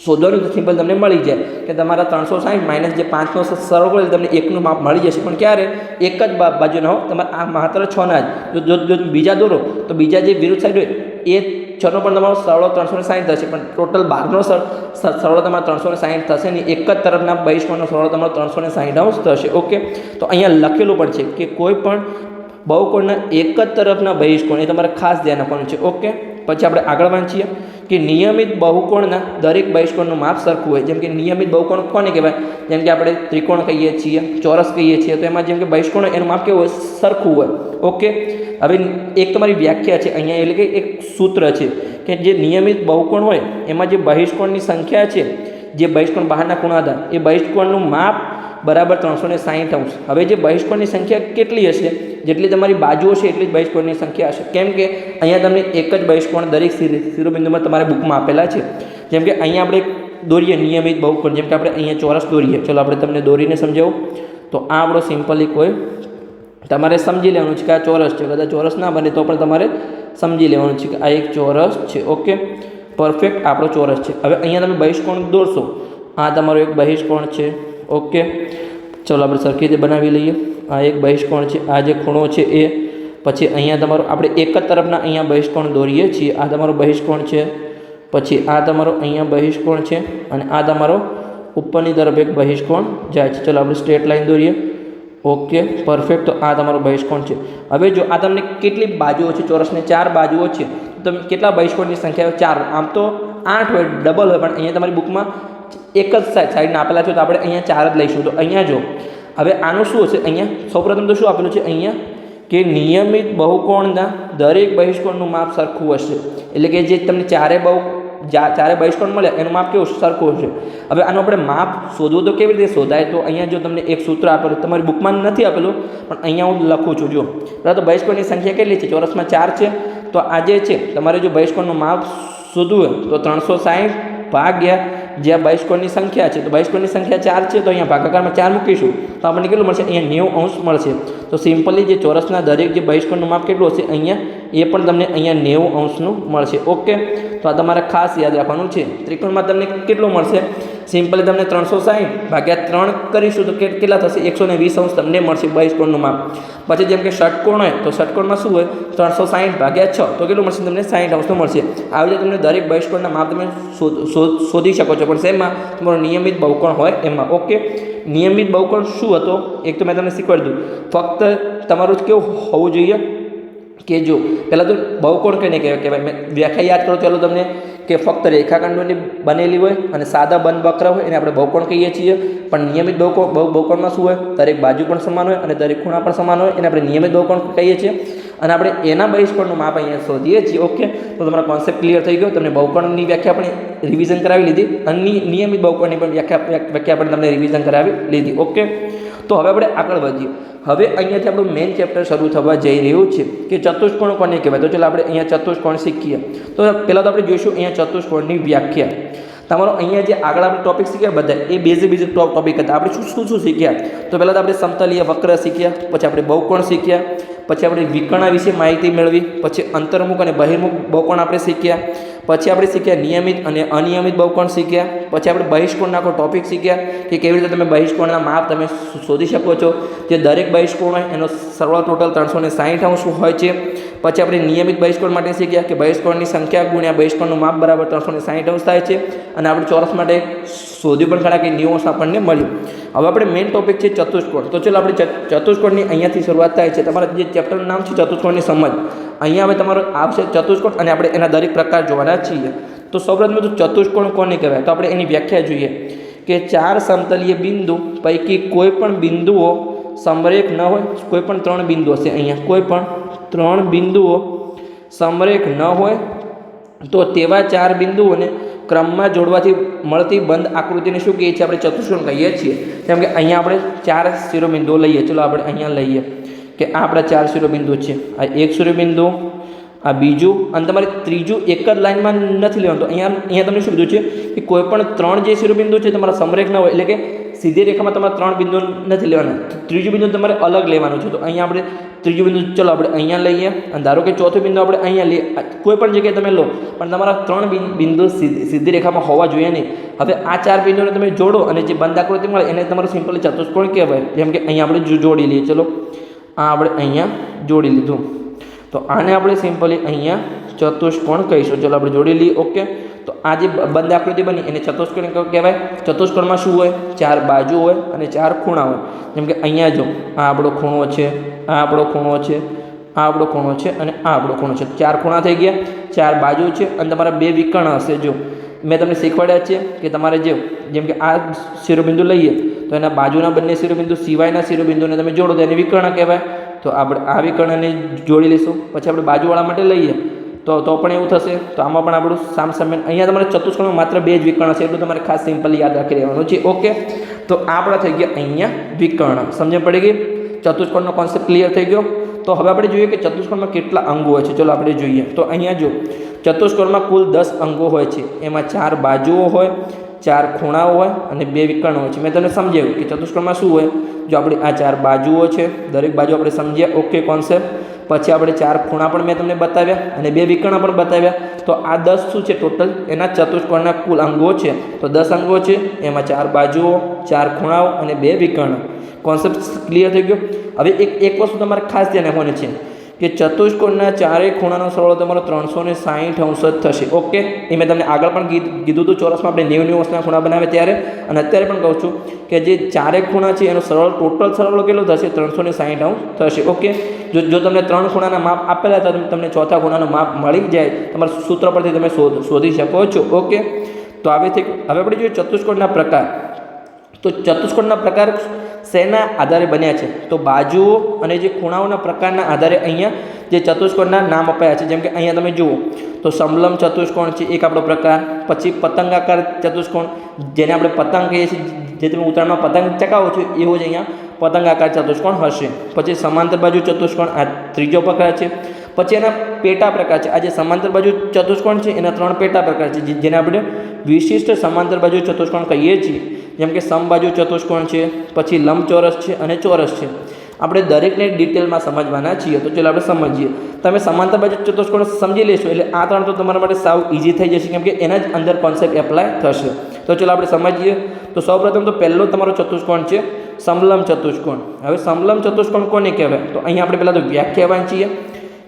શોધવાનું તો સિમ્પલ તમને મળી જાય કે તમારા 360 માઇનસ જે 5નો સરવાળો કરે તમને 1નું માપ મળી જશે. પણ ક્યારે? એક જ બાજુના હો, તમારે આ માત્ર 6ના જ. જો બીજા દોરો તો બીજા જે વિરુદ્ધ સાઈડ હોય એ 6નો પણ તમારો સરવાળો 360 થશે, પણ ટોટલ 12નો સરવાળો તમારો 360 થશે નહીં. એક જ તરફના બહિષ્કોણનો સરવાળો તમારો 360 અંશ થશે. ઓકે, તો અહીંયા લખેલું પણ છે કે કોઈ પણ બહુકોણના એક જ તરફના બહિષ્કોણ એ તમારે ખાસ ધ્યાન આપવાનું છે. ઓકે, પછી આપણે આગળ વાંચીએ કે નિયમિત બહુકોણના દરેક બહિષ્કોણનું માપ સરખું હોય. જેમ કે નિયમિત બહુકોણ કોને કહેવાય? જેમ કે આપણે ત્રિકોણ કહીએ છીએ, ચોરસ કહીએ છીએ, તો એમાં જેમ કે બહિષ્કોણ એનું માપ કેવું હોય? સરખું હોય. ઓકે, હવે એક તમારી વ્યાખ્યા છે અહીંયા, એટલે કે એક સૂત્ર છે કે જે નિયમિત બહુકોણ હોય એમાં જે બહિષ્કોણની સંખ્યા છે, જે બહિષ્કોણ બહારના ખૂણા હતા એ બહિષ્કોણનું માપ બરાબર 360°. હવે જે બહિષ્કોણની સંખ્યા કેટલી હશે? જેટલી તમારી બાજુઓ છે એટલી જ બહિષ્કોણની સંખ્યા હશે. કેમ કે અહીંયા તમને એક જ બહિષ્કોણ દરેક શિરોબિંદુમાં તમારા બુકમાં આપેલા છે. જેમ કે અહીંયા આપણે દોરીએ નિયમિત બહુકોણ, જેમ કે આપણે અહીંયા ચોરસ દોરીએ. ચલો આપણે તમને દોરીને સમજાવું. તો આ આપણો સિમ્પલી કોઈ તમારે સમજી લેવાનું છે કે આ ચોરસ છે. કદાચ ચોરસ ના બને તો પણ તમારે સમજી લેવાનું છે કે આ એક ચોરસ છે. ઓકે, પરફેક્ટ, આપણો ચોરસ છે. હવે અહીંયા તમે બહિષ્કોણ દોરશો. આ તમારો એક બહિષ્કોણ છે. ઓકે, ચલો આપણે સરખી રીતે બનાવી લઈએ. આ એક બહિષ્કોણ છે, આ જે ખૂણો છે એ. પછી અહીંયા તમારો આપણે એક જ તરફના અહીંયા બહિષ્કોણ દોરીએ છીએ. આ તમારો બહિષ્કોણ છે. પછી આ તમારો અહીંયા બહિષ્કોણ છે અને આ તમારો ઉપરની તરફ એક બહિષ્કોણ જાય છે. ચલો આપણે સ્ટ્રેટ લાઈન દોરીએ. Okay, perfect. તો આ તમારો બહિષ્કોણ છે. હવે જો આ તમને કેટલી બાજુઓ છે? ચોરસને 4 બાજુઓ છે. તમે કેટલા બહિષ્કોણની સંખ્યા? 4. આમ તો 8 હોય, ડબલ હોય, પણ અહીંયા તમારી બુકમાં એક જ સાઈડના આપેલા છે, તો આપણે અહીંયા 4 જ લઈશું. તો અહીંયા જો હવે આનું શું હશે? અહીંયા સૌપ્રથમ તો શું આપેલું છે? અહીંયા કે નિયમિત બહુકોણના દરેક બહિષ્કોણનું માપ સરખું હશે. એટલે કે જે તમને ચારે બહિષ્કોણ મળે એનું માપ કેવું? સરખું હશે. હવે આનું આપણે માપ શોધવું તો કેવી રીતે શોધાય? તો અહીંયા જો તમને એક સૂત્ર આપેલું, તમારી બુકમાં નથી આપેલું, પણ અહીંયા હું લખું છું. જો બરાબર, તો બહિષ્કોણની સંખ્યા કેટલી છે? ચોરસમાં 4 છે. તો આ જે છે તમારે જો બહિષ્કોણનું માપ શોધવું હોય તો 360 ભાગ્યા જે આ બહિષ્કોણની સંખ્યા છે. તો બહિષ્કોણની સંખ્યા 4 છે, તો અહીંયા ભાગાકારમાં 4 મૂકીશું તો આપણને કેટલું મળશે? અહીંયા 90° મળશે. તો સિમ્પલી જે ચોરસના દરેક જે બહિષ્કોણનું માપ કેટલું હશે? અહીંયા એ પણ તમને અહીંયા 90°નું મળશે. ઓકે, તો આ તમારે ખાસ યાદ રાખવાનું છે. ત્રિકોણમાં તમને કેટલું મળશે? સિમ્પલી તમને 360 ભાગ્યા 3 કરીશું તો કેટલા થશે? 120° તમને મળશે બહિષ્કોણનું માપ. પછી જેમ કે ષટકોણ હોય તો ષટકોણમાં શું હોય? 360 ભાગ્યા 6 તો કેટલું મળશે? તમને 60° મળશે. આવી રીતે તમને દરેક બહિષ્કોણના માપ તમે શોધી શકો છો, પણ શેમાં? તમારો નિયમિત બહુકોણ હોય એમાં. ઓકે, નિયમિત બહુકોણ શું હતો? એક તો મેં તમને શીખવાડી દઉં. ફક્ત તમારું કેવું હોવું જોઈએ કે જો પહેલાં તો બહુકોણ કઈને કહેવાય? મેં વ્યાખ્યા યાદ કરો. ચાલો તમને કે ફક્ત રેખાખંડોની બનેલી હોય અને સાદા બંધ વક્ર હોય એને આપણે બહુકોણ કહીએ છીએ. પણ નિયમિત બહુકોણમાં શું હોય? દરેક બાજુ પણ સમાન હોય અને દરેક ખૂણા પણ સમાન હોય, એને આપણે નિયમિત બહુકોણ કહીએ છીએ. અને આપણે એના બહિષ્કોણનું માપ અહીંયા શોધીએ છીએ. ઓકે, તો તમારો કોન્સેપ્ટ ક્લિયર થઈ ગયો. તમને બહુકોણની વ્યાખ્યા આપણે રિવિઝન કરાવી લીધી અને નિયમિત બહુકોણની પણ વ્યાખ્યા પણ તમને રિવિઝન કરાવી લીધી. ઓકે, તો હવે આપણે આગળ વધીએ. હવે અહીંયાથી આપણું મેઇન ચેપ્ટર શરૂ થવા જઈ રહ્યું છે કે ચતુષ્કોણ કોને કહેવાય. તો ચાલો આપણે અહીંયા ચતુષ્કોણ શીખીએ. તો પહેલાં તો આપણે જોઈશું અહીંયા ચતુષ્કોણની વ્યાખ્યા. તમારો અહીંયા જે આગળ આપણે ટોપિક શીખ્યા બધા એ બેઝિક ટોપિક હતા. આપણે શું શીખ્યા? તો પહેલાં તો આપણે સમતલીય વક્ર શીખ્યા, પછી આપણે બહુકોણ શીખ્યા, પછી આપણે વિકર્ણ વિશે માહિતી મેળવી, પછી અંતર્મુખ અને બહિર્મુખ બહુકોણ આપણે શીખ્યા, પછી આપણે શીખ્યા નિયમિત અને અનિયમિત બહુકોણ શીખ્યા, પછી આપણે બહિષ્કોણના આખો ટોપિક શીખ્યા કે કેવી રીતે તમે બહિષ્કોણના માપ તમે શોધી શકો છો. જે દરેક બહિષ્કોણ હોય એનો સરવાળો ટોટલ 360° હોય છે. પછી આપણે નિયમિત બહિષ્કોણ માટે શીખ્યા કે બહિષ્કોણની સંખ્યા ગુણ્યા બહિષ્કોણનું માપ બરાબર 360° થાય છે. અને આપણે ચોરસ માટે શોધ્યું પણ ખરા કે 90° આપણને મળ્યું. હવે આપણે મેઇન ટોપિક છે ચતુષ્કોણ. તો ચાલો આપણે ચતુષ્કોણની અહીંયાથી શરૂઆત થાય છે. તમારા જે ચેપ્ટરનું નામ છે ચતુષ્કોણની સમજ. અહીંયા હવે તમારો આવશે ચતુષ્કોણ અને આપણે એના દરેક પ્રકાર જોવાના છીએ. તો સૌપ્રથમ તો ચતુષ્કોણ કોને કહેવાય? તો આપણે એની વ્યાખ્યા જોઈએ કે 4 સમતલીય બિંદુ પૈકી કોઈ પણ બિંદુઓ સમરેખ ન હોય. કોઈ પણ 3 બિંદુ હશે અહીંયા, કોઈ પણ 3 બિંદુઓ સમરેખ ન હોય તો તેવા 4 બિંદુઓને ક્રમમાં જોડવાથી મળતી બંધ આકૃતિને શું કહીએ છીએ? આપણે ચતુષ્કોણ કહીએ છીએ. જેમ કે અહીંયા આપણે 4 શિરોબિંદુઓ લઈએ. ચલો આપણે અહીંયા લઈએ કે આ આપણા 4 શિરોબિંદુ છે. આ એક શિરોબિંદુ, આ બીજું, અને તમારે ત્રીજું એક જ લાઇનમાં નથી લેવાનું. તો અહીંયા તમને શું કીધું છે કે કોઈ પણ 3 જે શિરોબિંદુ છે તમારા સમરેખ ન હોય, એટલે કે સીધી રેખામાં તમારે 3 બિંદુ નથી લેવાના. ત્રીજું બિંદુ તમારે અલગ લેવાનું છે. તો અહીંયા આપણે ત્રીજું બિંદુ ચલો આપણે અહીંયા લઈએ અને ધારો કે ચોથું બિંદુ આપણે અહીંયા લઈએ. કોઈ પણ જગ્યાએ તમે લો, પણ તમારા 3 બિંદુ સીધી રેખામાં હોવા જોઈએ નહીં. હવે આ 4 બિંદુને તમે જોડો અને જે બંધ આકૃતિ મળે એને તમારું સિમ્પલી ચતુષ્કોણ કહેવાય. જેમ કે અહીંયા આપણે જોડી લઈએ. ચલો આ આપણે અહીંયા જોડી લીધું, તો આને આપણે સિમ્પલી અહીંયા ચતુષ્કોણ કહીશું. ચલો આપણે જોડી લઈએ. ઓકે, તો આ જે બંધ આકૃતિ બની એને ચતુષ્કોણ કહેવાય. ચતુષ્કોણમાં શું હોય? 4 બાજુ હોય અને 4 ખૂણા હોય. જેમ કે અહીંયા જો આ આપણો ખૂણો છે, આ આપણો ખૂણો છે, આ આપણો ખૂણો છે અને આ આપણો ખૂણો છે. 4 ખૂણા થઈ ગયા, 4 બાજુ છે અને તમારા 2 વિકર્ણ હશે. જો મેં તમને શીખવાડ્યા છે કે તમારે જેમ કે આ શિરોબિંદુ લઈએ તો એના બાજુના બંને શિરોબિંદુ સિવાયના શિરોબિંદુને તમે જોડો તો એને વિકર્ણ કહેવાય. તો આપણે આ વિકર્ણને જોડી લઈશું. પછી આપણે બાજુવાળા માટે લઈએ તો પણ એવું થશે. તો આમાં પણ આપણું સામસામે અહીંયા તમારે ચતુષ્કોણમાં માત્ર 2 જ વિકર્ણ છે, એટલું તમારે ખાસ સિમ્પલી યાદ રાખી રહેવાનું છે. ઓકે, તો આપણા થઈ ગયા અહીંયા વિકર્ણ. સમજણ પડી ગઈ? ચતુષ્કોણનો કોન્સેપ્ટ ક્લિયર થઈ ગયો. તો હવે આપણે જોઈએ કે ચતુષ્કોણમાં કેટલા અંગો હોય છે. ચલો આપણે જોઈએ. તો અહીંયા જો ચતુષ્કોણમાં કુલ 10 અંગો હોય છે. એમાં 4 બાજુઓ હોય, 4 ખૂણાઓ હોય અને 2 વિકર્ણો હોય છે. મેં તમને સમજાવ્યું કે ચતુષ્કોણમાં શું હોય. જો આપણી આ 4 બાજુઓ છે, દરેક બાજુ આપણે સમજ્યા. Okay concept. પછી આપણે 4 ખૂણા પણ મેં તમને બતાવ્યા અને 2 વિકર્ણ પણ બતાવ્યા. તો આ 10 શું છે ટોટલ એના ચતુષ્કોણના કુલ અંગો છે. તો 10 અંગો છે, એમાં 4 બાજુઓ, 4 ખૂણાઓ અને 2 વિકર્ણ. કોન્સેપ્ટ ક્લિયર થઈ ગયો. હવે એક વસ્તુ તમારે ખાસ ધ્યાન રાખવાની છે કે ચતુષ્કોણના 4 ખૂણાનો સરવાળો તમારો 360 અંશ જ થશે. ઓકે, એ મેં તમને આગળ પણ કીધું હતું. ચોરસમાં આપણે 90 અંશના ખૂણા બનાવે ત્યારે, અને અત્યારે પણ કહું છું કે જે 4 ખૂણા છે એનો સરવાળો ટોટલ સરવાળો કેટલો થશે? 360 અંશ થશે. ઓકે, જો તમને 3 ખૂણાના માપ આપેલા હતા, તમને ચોથા ખૂણાનું માપ મળી જાય, તમારા સૂત્ર પરથી તમે શોધી શકો છો. ઓકે, તો હવે આપણે જોઈએ ચતુષ્કોણના પ્રકાર. તો ચતુષ્કોણના પ્રકાર શેના આધારે બન્યા છે? તો બાજુઓ અને જે ખૂણાઓના પ્રકારના આધારે અહીંયા જે ચતુષ્કોણના નામ અપાયા છે. જેમ કે અહીંયા તમે જુઓ તો સમલંબ ચતુષ્કોણ છે એક આપણો પ્રકાર. પછી પતંગાકાર ચતુષ્કોણ, જેને આપણે પતંગ કહીએ છીએ, જે તમે ઉત્તરાયણમાં પતંગ ચકાવો છો એવો જ અહીંયા પતંગાકાર ચતુષ્કોણ હશે. પછી સમાંતર બાજુ ચતુષ્કોણ, આ ત્રીજો પ્રકાર છે. પછી એના પેટા પ્રકાર છે. આ જે સમાંતર બાજુ ચતુષ્કોણ છે એના 3 પેટા પ્રકાર છે, જેને આપણે વિશિષ્ટ સમાંતર બાજુ ચતુષ્કોણ કહીએ છીએ. જેમ કે સમબાજુ ચતુષ્કોણ છે, પછી લંબચોરસ છે અને ચોરસ છે. આપણે દરેકને ડિટેલમાં સમજવાના છીએ. તો ચાલો આપણે સમજીએ. તમે સમાંતર બાજુ ચતુષ્કોણ સમજી લેશો એટલે આ 3 તો તમારા માટે સાવ ઇઝી થઈ જશે, કેમ કે એના જ અંદર કોન્સેપ્ટ એપ્લાય થશે. તો ચાલો આપણે સમજીએ. તો સૌપ્રથમ તો પહેલો તમારો ચતુષ્કોણ છે સમલંબ ચતુષ્કોણ. હવે સમલંબ ચતુષ્કોણ કોને કહેવાય? તો અહીંયા આપણે પહેલાં તો વ્યાખ્યા વાંચીએ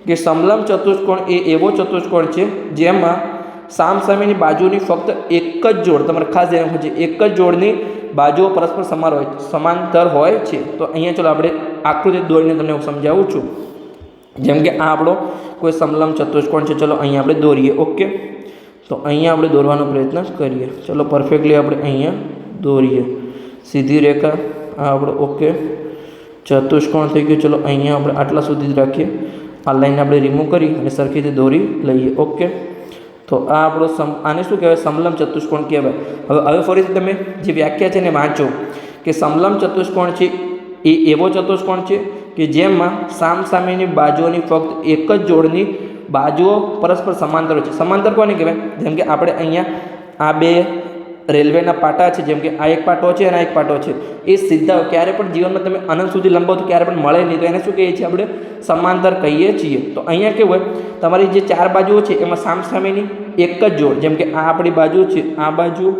કે સમલંબ ચતુષ્કોણ એ એવો ચતુષ્કોણ છે જેમાં સામસામેની બાજુની ફક્ત એક જ જોડ, તમારે ખાસ ધ્યાન રાખવું છે, એક જ જોડની બાજુઓ પરસ્પર સમાંતર હોય છે. તો અહીંયા ચાલો આપણે આકૃતિ દોરીને તમને હું સમજાવું છું. જેમ કે આ આપણો કોઈ સમલંબ ચતુષ્કોણ છે. ચલો અહીંયા આપણે દોરીએ. ઓકે, તો અહીંયા આપણે દોરવાનો પ્રયત્ન કરીએ. ચલો પરફેક્ટલી આપણે અહીંયા દોરીએ સીધી રેખા. આ આપણો ઓકે ચતુષ્કોણ થઈ ગયો. ચલો અહીંયા આપણે આટલા સુધી જ રાખીએ. આ લાઈન આપણે રિમૂવ કરી અને સરખી રીતે દોરી લઈએ. ઓકે, તો આ આપણો આને શું કહેવાય? સમલંબ ચતુષ્કોણ કહેવાય. હવે ફરીથી તમે જે વ્યાખ્યા છે એને વાંચો કે સમલંબ ચતુષ્કોણ છે એ એવો ચતુષ્કોણ છે કે જેમાં સામસામેની બાજુઓની ફક્ત એક જ જોડની બાજુઓ પરસ્પર સમાંતર છે. સમાંતર કોને કહેવાય? જેમ કે આપણે અહીંયા આ 2 રેલવેના પાટા છે, જેમ કે આ એક પાટો છે અને આ એક પાટો છે, એ સીધા ક્યારે પણ જીવનમાં તમે અનંત સુધી લંબાવો તો ક્યારે પણ મળે નહીં. તો એને શું કહીએ છીએ? આપણે સમાંતર કહીએ છીએ. તો અહીંયા કેવું હોય, તમારી જે 4 બાજુઓ છે એમાં સામસામેની એક જ જોડ, જેમ કે આ આપણી બાજુ છે, આ બાજુ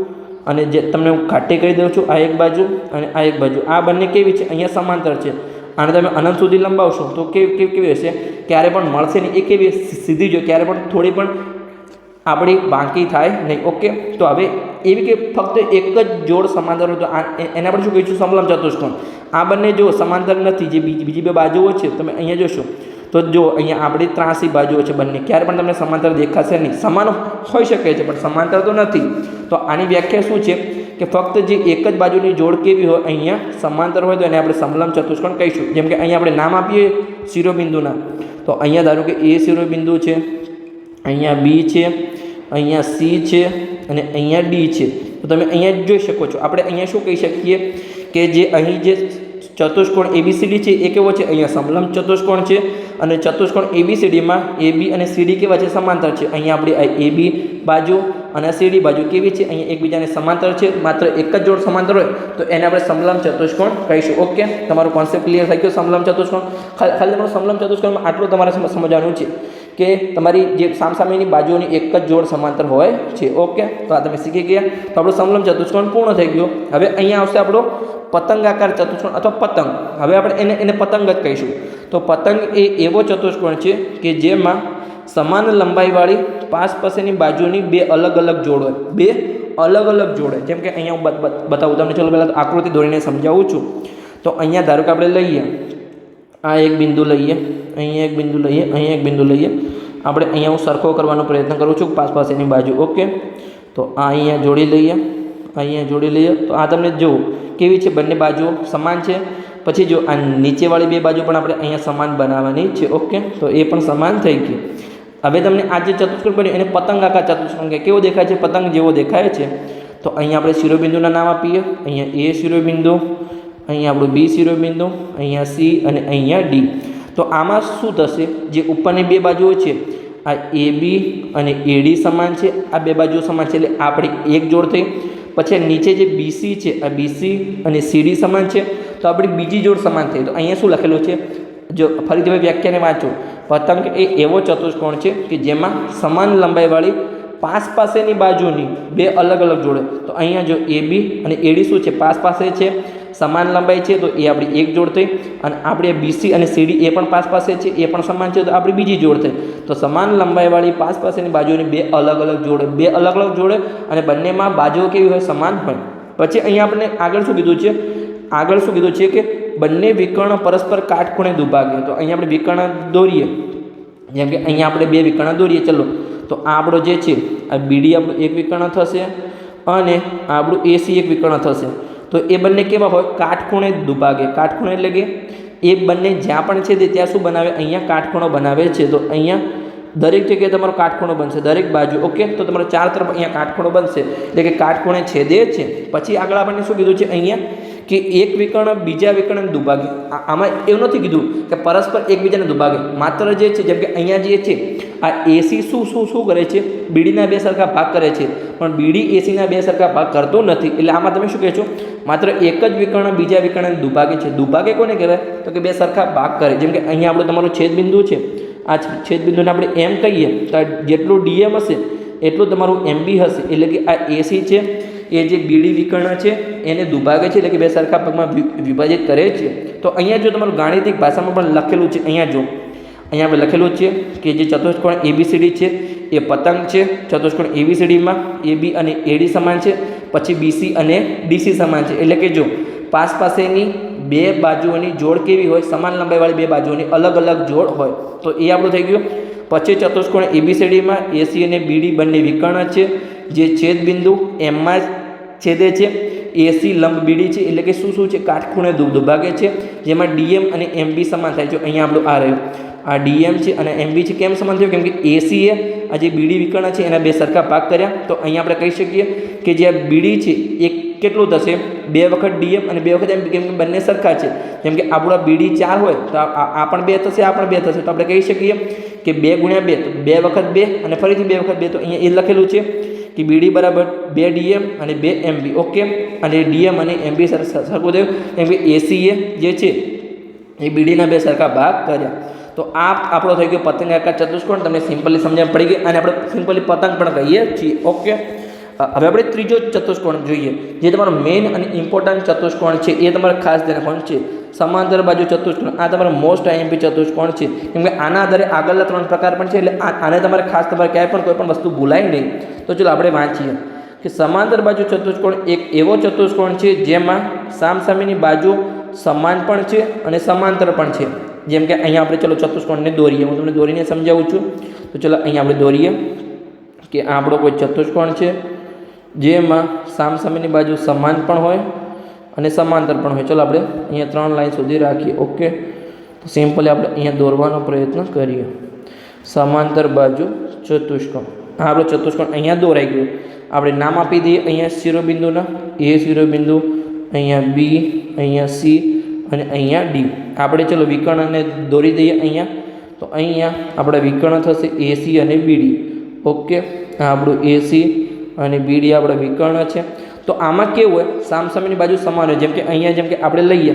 અને જે તમને હું ઘાટી કહી દઉં છું, આ એક બાજુ અને આ એક બાજુ, આ બંને કેવી છે? અહીંયા સમાંતર છે. અને તમે અનંત સુધી લંબાવશો તો કેવી હશે? ક્યારે પણ મળશે નહીં. એ કેવી? સીધી જો, ક્યારે પણ થોડી પણ આપણી બાકી થાય નહીં. ઓકે, તો હવે એવી કે ફક્ત એક જ જોડ સમાંતર હોય તો એને આપણે શું કહીશું? સમલંબ ચતુષ્કોણ. આ બંને જો સમાંતર નથી, જે બીજી 2 બાજુઓ છે તમે અહીંયા જોશો તો જો અહીંયા આપણી ત્રાસી બાજુઓ છે બંને, ક્યારે પણ તમને સમાંતર દેખાશે નહીં. સમાન હોઈ શકે છે પણ સમાંતર તો નથી. તો આની વ્યાખ્યા શું છે કે ફક્ત જે એક જ બાજુની જોડ કેવી હોય? અહીંયા સમાંતર હોય તો એને આપણે સમલંબ ચતુષ્કોણ કહીશું. જેમ કે અહીંયા આપણે નામ આપીએ શિરોબિંદુના. તો અહીંયા ધારો કે એ શિરોબિંદુ છે, અહીંયા બી છે, અહીંયા સી છે અને અહીંયા ડી છે. તો તમે અહીંયા જોઈ શકો છો. આપણે અહીંયા શું કહી શકીએ કે જે અહીં જે ચતુષ્કોણ ABCD છે એ કેવો છે? અહીંયા સમલંબ ચતુષ્કોણ છે. અને ચતુષ્કોણ ABCDમાં AB અને CD કેવા છે? સમાંતર છે. અહીંયા આપણી આ AB બાજુ અને CD બાજુ કેવી છે? અહીંયા એકબીજાને સમાંતર છે. માત્ર એક જ જોડ સમાંતર હોય તો એને આપણે સમલંબ ચતુષ્કોણ કહીશું. ઓકે, તમારો કોન્સેપ્ટ ક્લિયર થઈ ગયો સમલંબ ચતુષ્કોણ. ખાલી તમારો સમલંબ ચતુષ્કોણમાં આટલું તમારે સમજવાનું છે કે તમારી જે સામસામેની બાજુઓની એક જ જોડ સમાંતર હોય છે. ઓકે, તો આ તમે શીખી ગયા. તો આપણો સમલંબ ચતુષ્કોણ પૂર્ણ થઈ ગયો. હવે અહીંયા આવશે આપણો પતંગાકાર ચતુષ્કોણ અથવા પતંગ. હવે આપણે એને પતંગ જ કહીશું. તો પતંગ એ એવો ચતુષ્કોણ છે કે જેમાં સમાન લંબાઈવાળી પાસની બાજુની 2 અલગ અલગ જોડ હોય. 2 અલગ અલગ જોડ હોય. જેમ કે અહીંયા હું બતાવું તમને. ચલો પહેલાં આકૃતિ દોરીને સમજાવું છું. તો અહીંયા ધારો કે આપણે લઈએ આ એક બિંદુ લઈએ, અહીંયા એક બિંદુ લઈએ, અહીંયા એક બિંદુ લઈએ. આપણે અહીંયા હું સરખો કરવાનો પ્રયત્ન કરું છું પાસેની બાજુ. ઓકે, તો આ અહીંયા જોડી લઈએ, અહીંયા જોડી લઈએ. તો આ તમને જુઓ કેવી છે, બંને બાજુઓ સમાન છે. પછી જો આ નીચેવાળી બે બાજુ પણ આપણે અહીંયા સમાન બનાવવાની છે. ઓકે, તો એ પણ સમાન થઈ ગઈ. હવે તમને આ જે ચતુષ્કોણ બન્યું એને પતંગ આકાર ચતુષ્કોણ કહે. કેવો દેખાય છે? પતંગ જેવો દેખાય છે. તો અહીંયા આપણે શિરોબિંદુના નામ આપીએ. અહીંયા એ શિરોબિંદુ, અહીંયા આપણું બી શિરોબિંદુ, અહીંયા સી અને અહીંયા ડી. તો આમાં શું થશે? જે ઉપરની બે બાજુઓ છે આ એ બી અને એડી સમાન છે, આ બે બાજુઓ સમાન છે એટલે આપણી એક જોડ થઈ. પછી નીચે જે બીસી છે આ બીસી અને સીડી સમાન છે તો આપણી બીજી જોડ સમાન થઈ. તો અહીંયા શું લખેલું છે? જો ફરીથી હવે વ્યાખ્યાને વાંચો. પતંગ એ એવો ચતુષ્કોણ છે કે જેમાં સમાન લંબાઈવાળી પાસેની બાજુની બે અલગ અલગ જોડે. તો અહીંયા જો એ બી અને એડી શું છે? પાસે છે, સમાન લંબાઈ છે તો એ આપણી એક જોડ થઈ. અને આપણે બીસી અને સીડી એ પણ પાસે છે, એ પણ સમાન છે તો આપણી બીજી જોડ થઈ. તો સમાન લંબાઈવાળી પાસેની બાજુની બે અલગ અલગ જોડે અને બંનેમાં બાજુઓ કેવી હોય? સમાન હોય. પછી અહીંયા આપણે આગળ શું કીધું છે? કે બંને વિકર્ણ પરસ્પર કાટખૂણે દુભાગે. તો અહીંયા આપણે વિકર્ણ દોરીએ, જેમ કે અહીંયા આપણે બે વિકર્ણ દોરીએ. ચલો, તો આ આપણો જે છે આ બીડી આપણું એક વિકર્ણ થશે અને આપણું એસી એક વિકર્ણ થશે. તો એ બંને કેવા હોય? કાટખૂણે દુભાગે. કાટખૂણે એટલે કે એ બંને જ્યાં પણ છે તે ત્યાં શું બનાવે? અહીંયા કાટખૂણો બનાવે છે. તો અહીંયા દરેક જગ્યાએ તમારો કાટખૂણો બનશે, દરેક બાજુ. ઓકે, તો તમારો ચાર તરફ અહીંયા કાટખૂણો બનશે એટલે કે કાટખૂણે છેદે છે. પછી આગળ આપણને શું કીધું છે અહીંયા? કે એક વિકર્ણ બીજા વિકર્ણને દુભાગે. આમાં એવું નથી કીધું કે પરસ્પર એકબીજાને દુભાગે. માત્ર જે છે, જેમ કે અહીંયા જે છે આ એસી શું કરે છે? બીડીના બે સરખા ભાગ કરે છે, પણ બીડી એસીના બે સરખા ભાગ કરતું નથી. એટલે આમાં તમે શું કહેશો? માત્ર એક જ વિકર્ણ બીજા વિકર્ણને દુભાગે છે. દુભાગે કોને કહેવાય? તો કે બે સરખા ભાગ કરે. જેમ કે અહીંયા આપણું તમારું છેદબિંદુ છે, આ છેદબિંદુને આપણે એમ કહીએ તો જેટલું ડીએમ હશે એટલું તમારું એમબી હશે. એટલે કે આ એસી છે એ જે બીડી વિકર્ણ છે એને દુભાગે છે, એટલે કે બે સરખા ભાગમાં વિભાજિત કરે છે. તો અહીંયા જો તમારું ગાણિતિક ભાષામાં પણ લખેલું છે, અહીંયા આપણે લખેલું છે કે જે ચતુષ્કોણ એબીસીડી છે એ પતંગ છે. ચતુષ્કોણ એબીસીડીમાં એબી અને એડી સમાન છે, પછી બીસી અને ડીસી સમાન છે. એટલે કે જો પાસેની બે બાજુઓની જોડ કેવી હોય? સમાન લંબાઈવાળી બે બાજુઓની અલગ અલગ જોડ હોય. તો એ આપણું થઈ ગયું. પછી ચતુષ્કોણ એબીસીડીમાં એસી અને બીડી બંને વિકર્ણ છે જે છેદબિંદુ એમમાં છેદે છે. એસી લંબ બીડી છે એટલે કે શું છે? કાટખૂણે દુભાગે છે, જેમાં ડીએમ અને એમબી સમાન થાય છે. અહીંયા આપણું આ રહ્યું, આ ડીએમ છે અને એમબી છે. કેમ સમાન થયું? કેમ કે એસીએ આ જે બીડી વિકર્ણ છે એના બે સરખા ભાગ કર્યા. તો અહીંયા આપણે કહી શકીએ કે જે આ બીડી છે એ કેટલું થશે? 2 વખત ડીએમ અને 2 વખત એમબી, કેમ કે બંને સરખા છે. જેમ કે આપણું બીડી 4 હોય તો આ પણ 2 થશે, આ પણ 2 થશે. તો આપણે કહી શકીએ કે 2 ગુણ્યા 2 તો 2 વખત 2 અને ફરીથી 2 વખત 2. તો અહીંયા એ લખેલું છે કે બીડી બરાબર 2 ડીએમ અને 2 એમબી. ઓકે, અને ડીએમ અને એમબી સરખું થયું કેમ કે એસીએ જે છે એ બીડીના બે સરખા ભાગ કર્યા. તો આ આપણો થઈ ગયો પતંગ આકાર ચતુષ્કોણ. તમને સિમ્પલી સમજણ પડી ગઈ અને આપણે સિમ્પલી પતંગ પણ કહીએ છીએ. ઓકે, હવે આપણે ત્રીજો ચતુષ્કોણ જોઈએ, જે તમારો મેઇન અને ઇમ્પોર્ટન્ટ ચતુષ્કોણ છે. એ તમારે ખાસ ધ્યાન રાખવાનું છે, સમાંતર બાજુ ચતુષ્કોણ. આ તમારો મોસ્ટ આઈએમપી ચતુષ્કોણ છે, કેમ કે આના આધારે આગળના 3 પ્રકાર પણ છે. એટલે આને તમારે ખાસ ક્યાંય પણ કોઈ પણ વસ્તુ ભૂલાય નહીં. તો ચલો આપણે વાંચીએ કે સમાંતર બાજુ ચતુષ્કોણ એક એવો ચતુષ્કોણ છે જેમાં સામસામેની બાજુ સમાન પણ છે અને સમાંતર પણ છે. જેમ કે અહીંયા આપણે ચલો ચતુષ્કોણને દોરીએ, હું તમને દોરીને સમજાવું છું. તો ચલો અહીંયા આપણે દોરીએ કે આ આપણો કોઈ ચતુષ્કોણ છે જેમાં સામસામેની બાજુ સમાન પણ હોય અને સમાંતર પણ હોય. ચલો આપણે અહીંયા 3 લાઈન સુધી રાખીએ. ઓકે, તો સિમ્પલી આપણે અહીંયા દોરવાનો પ્રયત્ન કરીએ. સમાંતર બાજુ ચતુષ્કોણ, આ આપણો ચતુષ્કોણ અહીંયા દોરાઈ ગયો. આપણે નામ આપી દઈએ અહીંયા શિરોબિંદુના. એ શિરોબિંદુ, અહીંયા બી, અહીંયા સી અને અહીંયા ડી. આપણે ચલો વિકર્ણને દોરી દઈએ અહીંયા. તો અહીંયા આપણા વિકર્ણ થશે એસી અને બીડી. ઓકે, આ આપણું એસી અને બીડી આપણા વિકર્ણ છે. તો આમાં કેવું હોય? સામસામેની બાજુ સમાન હોય. જેમ કે અહીંયા જેમ કે આપણે લઈએ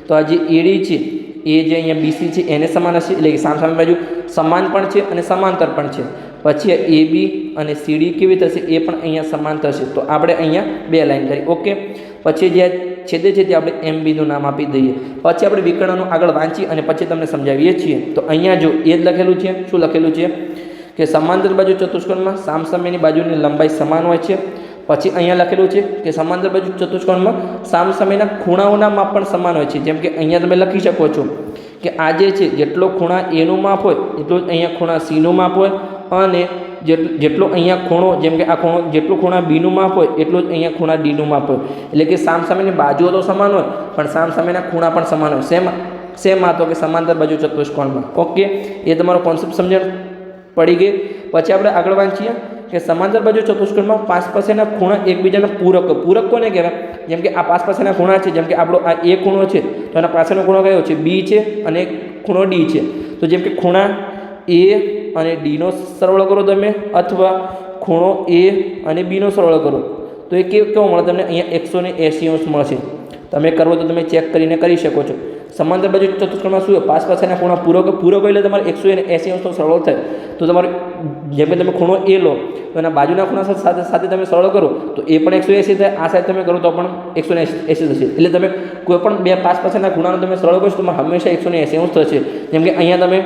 તો આ જે એડી છે એ જે અહીંયા બીસી છે એને સમાન હશે, એટલે કે સામસામેની બાજુ સમાન પણ છે અને સમાંતર પણ છે. પછી આ એ બી અને સીડી કેવી થશે? એ પણ અહીંયા સમાન થશે. તો આપણે અહીંયા 2 લાઈન કરી. ઓકે, પછી જે છેદે છે તે આપણે એમબીનું નામ આપી દઈએ. પછી આપણે વિકર્ણનું આગળ વાંચી અને પછી તમને સમજાવીએ છીએ. તો અહીંયા જો એ જ લખેલું છે. શું લખેલું છે? કે સમાંતર બાજુ ચતુષ્કોણમાં સામસામેની બાજુની લંબાઈ સમાન હોય છે. પછી અહીંયા લખેલું છે કે સમાંતર બાજુ ચતુષ્કોણમાં સામસામેના ખૂણાઓના માપ પણ સમાન હોય છે. જેમ કે અહીંયા તમે લખી શકો છો કે આ જે છે જેટલો ખૂણા એનું માપ હોય એટલું જ અહીંયા ખૂણા સીનું માપ હોય, અને જેટલો અહીંયા ખૂણો જેમ કે આ ખૂણો જેટલું ખૂણા બીનું માપ હોય એટલું જ અહીંયા ખૂણા ડીનું માપ હોય. એટલે કે સામસામેની બાજુઓ તો સમાન હોય પણ સામસામેના ખૂણા પણ સમાન હોય. સેમ આ તો કે સમાંતર બાજુ ચતુષ્કોણમાં. ઓકે, એ તમારો કોન્સેપ્ટ સમજણ પડી ગઈ. પછી આપણે આગળ વાંચીએ કે સમાંતર બાજુ ચતુષ્કોણમાં પાસ પાસેના ખૂણા એકબીજાના પૂરક કોને કહેવાય? જેમ કે આ પાસ પાસેના ખૂણા છે, જેમ કે આપણો આ એ ખૂણો છે તો એના પાસેનો ખૂણો કયો છે? બી છે, અને ખૂણો ડી છે. તો જેમ કે ખૂણા એ અને ડીનો સરવાળો કરો તમે, અથવા ખૂણો એ અને બીનો સરવાળો કરો તો એ કેવો મળે તમને? અહીંયા 180 અંશ મળશે. તમે કરવો તો તમે ચેક કરીને કરી શકો છો. સમાંતર બાજુ ચતુષ્કોણમાં શું હોય? પાસ પાસેના ખૂણા પૂરક એટલે તમારે 180 અંશનો સરવાળો થાય. તો તમારે જેમ કે તમે ખૂણો એ લો તો એના બાજુના ખૂણા સાથે તમે સરવાળો કરો તો એ પણ 180 થાય, આ સાઈડ તમે કરો તો પણ 180 થશે. એટલે તમે કોઈ પણ બે પાસ પાસેના ખૂણાનો તમે સરવાળો કરશો તો તમારે હંમેશા 180 અંશ થશે. જેમ કે અહીંયા તમે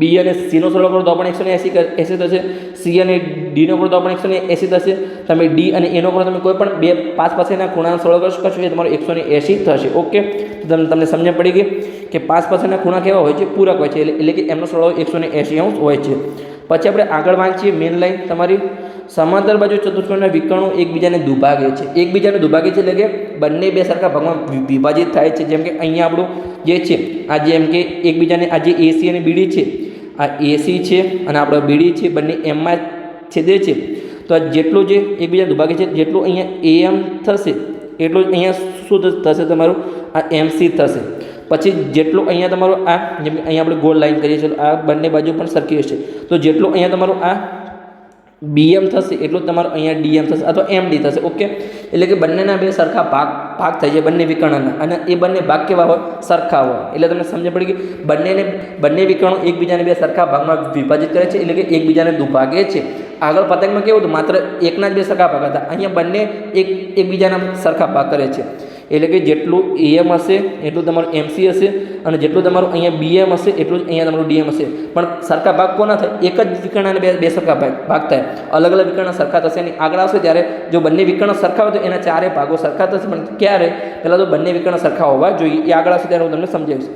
બી અને સીનો સરવાળો કરો તો પણ 180 થશે, સી અને ડીનો કરો તો પણ 180 થશે. તમે ડી અને એનો કરો તમે કોઈ પણ બે પાસ પાસેના ખૂણાનો સરવાળો કરશો એ તમારો 180 થશે. ઓકે, તો તમને સમજણ પડી ગઈ કે પાસ પાસેના ખૂણા કેવા હોય છે? પૂરક હોય છે. એટલે કે એમનો સરવાળો 180 અંશ હોય છે. પછી આપણે આગળ વાંચીએ મેન લાઈન તમારી. સમાંતર બાજુ ચતુષ્કોણના વિકર્ણો એકબીજાને દુભાગે છે. એકબીજાને દુભાગે છે એટલે કે બંને બે સરખા ભાગમાં વિભાજિત થાય છે. જેમ કે અહીંયા આપણું જે છે આ જેમ કે એકબીજાને આ જે એસી અને બીડી છે, આ એસી છે અને આપણો બીડી છે, બંને એમમાં છેદે છે. તો આ જેટલું જે એકબીજાને દુભાગે છે જેટલું અહીંયા એમ થશે એટલું જ અહીંયા શું થશે? તમારું આ એમસી થશે. પછી જેટલું અહીંયા તમારું આ જેમ કે અહીંયા આપણે ગોળ લાઈન કરીએ છીએ આ બંને બાજુ પણ સરખી હશે. તો જેટલું અહીંયા તમારું આ બીએમ થશે એટલું જ તમારું અહીંયા ડીએમ થશે અથવા એમડી થશે. ઓકે, એટલે કે બંનેના બે સરખા ભાગ થઈ જાય બંને વિકર્ણના, અને એ બંને ભાગ કેવા હોય? સરખા હોય. એટલે તમને સમજ પડી ગઈ. બંને વિકર્ણો એકબીજાને બે સરખા ભાગમાં વિભાજિત કરે છે એટલે કે એકબીજાને દુભાગે છે. આગળ પતંગમાં કેવું હતું? માત્ર એકના જ બે સરખા ભાગ હતા. અહીંયા બંને એકબીજાના સરખા ભાગ કરે છે. એટલે કે જેટલું એમ હશે એટલું તમારું એમસી હશે, અને જેટલું તમારું અહીંયા બીએમ હશે એટલું જ અહીંયા તમારું ડીએમ હશે. પણ સરખા ભાગ કોના થાય? એક જ વિકર્ણના બે સરખા ભાગ થાય. અલગ અલગ વિકર્ણ સરખા થશે નહીં. આગળ આવશે ત્યારે જો બંને વિકર્ણ સરખા હોય તો એના ચારે ભાગો સરખા થશે. પણ ક્યારે? પહેલાં તો બંને વિકર્ણ સરખા હોવા જોઈએ. એ આગળ આવશે ત્યારે હું તમને સમજાવીશ.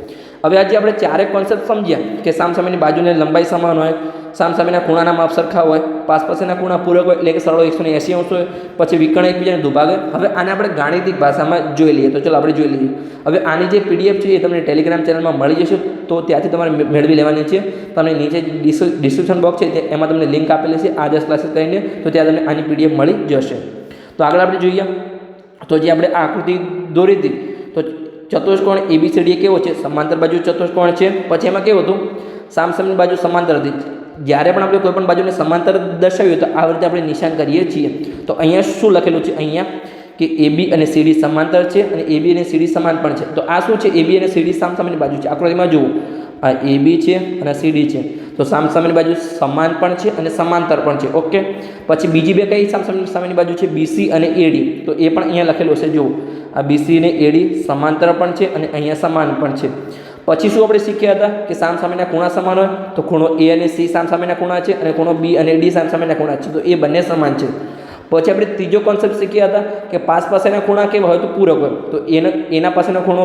હવે આજે આપણે ચારે કોન્સેપ્ટ સમજ્યા કે સામસામેની બાજુની લંબાઈ સમાન હોય, સામસામેના ખૂણાના માપ સરખા હોય, પાસ પાસેના ખૂણા પૂરક હોય એટલે કે સરળો 180 અંશ હોય, પછી વિકર્ણ એકબીજાને દુભાગે. હવે આને આપણે ગાણિતિક ભાષામાં જોઈ લઈએ. તો ચાલો આપણે જોઈ લઈએ. હવે આની જે પીડીએફ છે એ તમને ટેલિગ્રામ ચેનલમાં મળી જશે, તો ત્યાંથી તમારે મેળવી લેવાની છે. તમને નીચે ડિસ્ક્રિપ્શન બોક્સ છે એમાં તમને લિંક આપેલી છે આદર્શ ક્લાસીસ કરીને, તો ત્યાં તમને આની પીડીએફ મળી જશે. તો આગળ આપણે જોઈએ તો જે આપણે આ આકૃતિ દોરી હતી તો ચતુષ્કોણ એબીસીડી કેવો છે? સમાંતર બાજુ ચતુષ્કોણ છે. પછી એમાં કેવું હતું? સામસામેની બાજુ સમાંતર હતી. જ્યારે પણ આપણે કોઈ પણ બાજુને સમાંતર દર્શાવ્યું તો આ રીતે આપણે નિશાન કરીએ છીએ. તો અહીંયા શું લખેલું છે? અહીંયા કે AB અને CD સમાંતર છે અને AB અને CD સમાન પણ છે. તો આ શું છે? AB અને CD સામસામેની બાજુ છે. આકૃતિમાં જુઓ, આ AB છે અને CD છે. તો સામસામેની બાજુ સમાન પણ છે અને સમાંતર પણ છે. ઓકે, પછી બીજી બે કઈ સામસામેની બાજુ છે? BC અને AD. તો એ પણ અહીંયા લખેલું છે. જુઓ, આ BC અને AD સમાંતર પણ છે અને અહીંયા સમાન પણ છે. પછી શું આપણે શીખ્યા હતા કે સામસામેના ખૂણા સમાન હોય તો ખૂણો A અને C સામસામેના ખૂણા છે અને ખૂણો B અને D સામસામેના ખૂણા છે. તો એ બંને સમાન છે. પછી આપણે ત્રીજો કોન્સેપ્ટ શીખ્યા હતા કે પાસ પાસેના ખૂણા કેવા હોય? તો પૂરક હોય. તો એના પાસેનો ખૂણો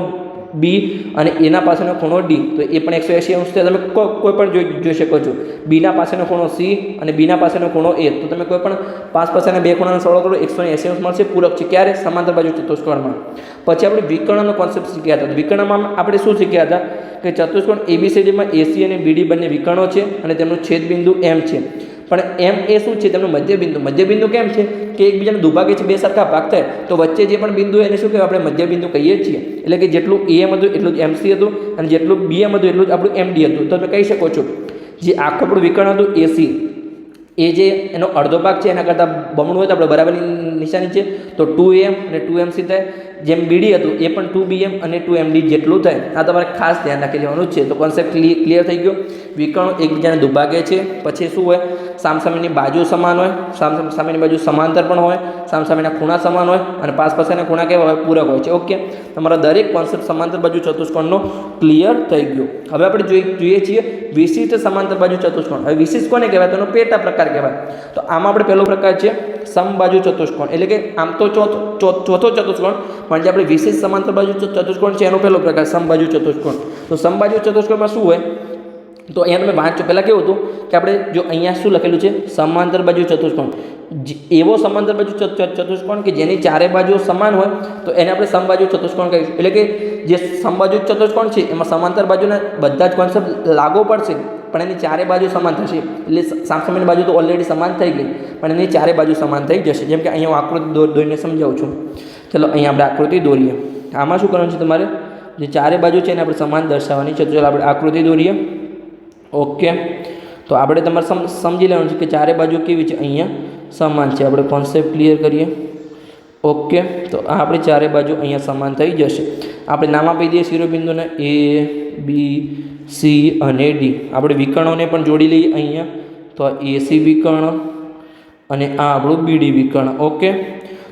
બી અને એના પાસેનો ખૂણો ડી, તો એ પણ 180 અંશ છે. તમે કોઈ પણ જોઈ શકો છો. બીના પાસેનો ખૂણો સી અને બીના પાસેનો ખૂણો એ, તો તમે કોઈ પણ પાસ પાસેના બે ખૂણાનો સરવાળો કરો 180 અંશ મળશે. પૂરક છે. ક્યારે? સમાંતર બાજુ ચતુષ્કોણમાં. પછી આપણે વિકર્ણનો કોન્સેપ્ટ શીખ્યા હતા. વિકર્ણમાં આપણે શું શીખ્યા હતા કે ચતુષ્કોણ એબીસીડીમાં એસી અને બીડી બંને વિકર્ણો છે અને તેમનું છેદબિંદુ એમ છે. પણ એમ એ શું છે? તેમનું મધ્યબિંદુ કેમ છે કે એકબીજાને દુભાગે છે, બે સરખા ભાગ થાય તો વચ્ચે જે પણ બિંદુ એને શું કહેવાય? આપણે મધ્યબિંદુ કહીએ છીએ. એટલે કે જેટલું એમ હતું એટલું જ એમસી હતું અને જેટલું બીએમ હતું એટલું જ આપણું એમડી હતું. તો તમે કહી શકો છો જે આખું આપણું વિકર્ણ હતું એસી, એ જે એનો અડધો ભાગ છે એના કરતાં બમણું હોય તો આપણે બરાબરની નિશાની છે, તો 2am અને 2mc થાય. જેમ બીડી હતું એ પણ 2bm અને 2md જેટલું થાય. આ તમારે ખાસ ધ્યાન રાખી લેવાનું છે. તો કોન્સેપ્ટ ક્લિયર થઈ ગયો. વિકર્ણો એકબીજાને દુભાગે છે. પછી શું હોય? સામસામેની બાજુ સમાન હોય, સામેની બાજુ સમાંતર પણ હોય, સામસામેના ખૂણા સમાન હોય અને પાસ પાસેના ખૂણા કેવા હોય? પૂરક હોય છે. ઓકે, તમારા દરેક કોન્સેપ્ટ સમાંતર બાજુ ચતુષ્કોણનો ક્લિયર થઈ ગયો. હવે આપણે જોઈએ છીએ વિશિષ્ટ સમાંતર બાજુ ચતુષ્કોણ. હવે વિશિષ્ટ કોને કહેવાય? તેનો પેટા પ્રકાર કહેવાય. તો આમાં આપણે પહેલો પ્રકાર છે સમબાજુ ચતુષ્કોણ, એટલે કે આમ તો ચોથો ચતુષ્કોણ, પણ જે આપણે વિશેષ સમાંતર બાજુ ચતુષ્કોણ છે એનો પહેલો પ્રકાર સમબાજુ ચતુષ્કોણ. તો સમબાજુ ચતુષ્કોણમાં શું હોય, તો અહીંયા તમે વાંચો. પહેલાં કેવું હતું કે આપણે જો અહીંયા શું લખેલું છે, સમાંતર બાજુ ચતુષ્કોણ. એવો સમાંતર બાજુ ચતુષ્કોણ કે જેની ચારે બાજુઓ સમાન હોય તો એને આપણે સમબાજુ ચતુષ્કોણ કહીશું. એટલે કે જે સમબાજુ ચતુષ્કોણ છે એમાં સમાંતર બાજુના બધા જ કોન્સેપ્ટ લાગુ પડશે, પણ એની ચારે બાજુ સમાન થશે. એટલે સામસામેની બાજુ તો ઓલરેડી સમાન થઈ ગઈ, પણ એની ચારે બાજુ સમાન થઈ જશે. જેમ કે અહીંયા હું આકૃતિ દોરીને સમજાવું છું. ચલો અહીંયા આપણે આકૃતિ દોરીએ. આમાં શું કરવાનું છે, તમારે જે ચારે બાજુ છે એને આપણે સમાન દર્શાવવાની છે. ચલો આપણે આકૃતિ દોરીએ. ઓકે, તો આપણે તમારે સમજી લેવાનું છે કે ચારે બાજુ કેવી છે, અહીંયા સમાન છે. આપણે કોન્સેપ્ટ ક્લિયર કરીએ. ઓકે, તો આ આપણી ચારે બાજુ અહીંયા સમાન થઈ જશે. આપણે નામ આપી દઈએ શિરોબિંદુને A, B, C અને D. આપણે વિકર્ણોને પણ જોડી લઈએ અહીંયા. તો AC વિકર્ણ અને આ આપણું BD વિકર્ણ. ઓકે,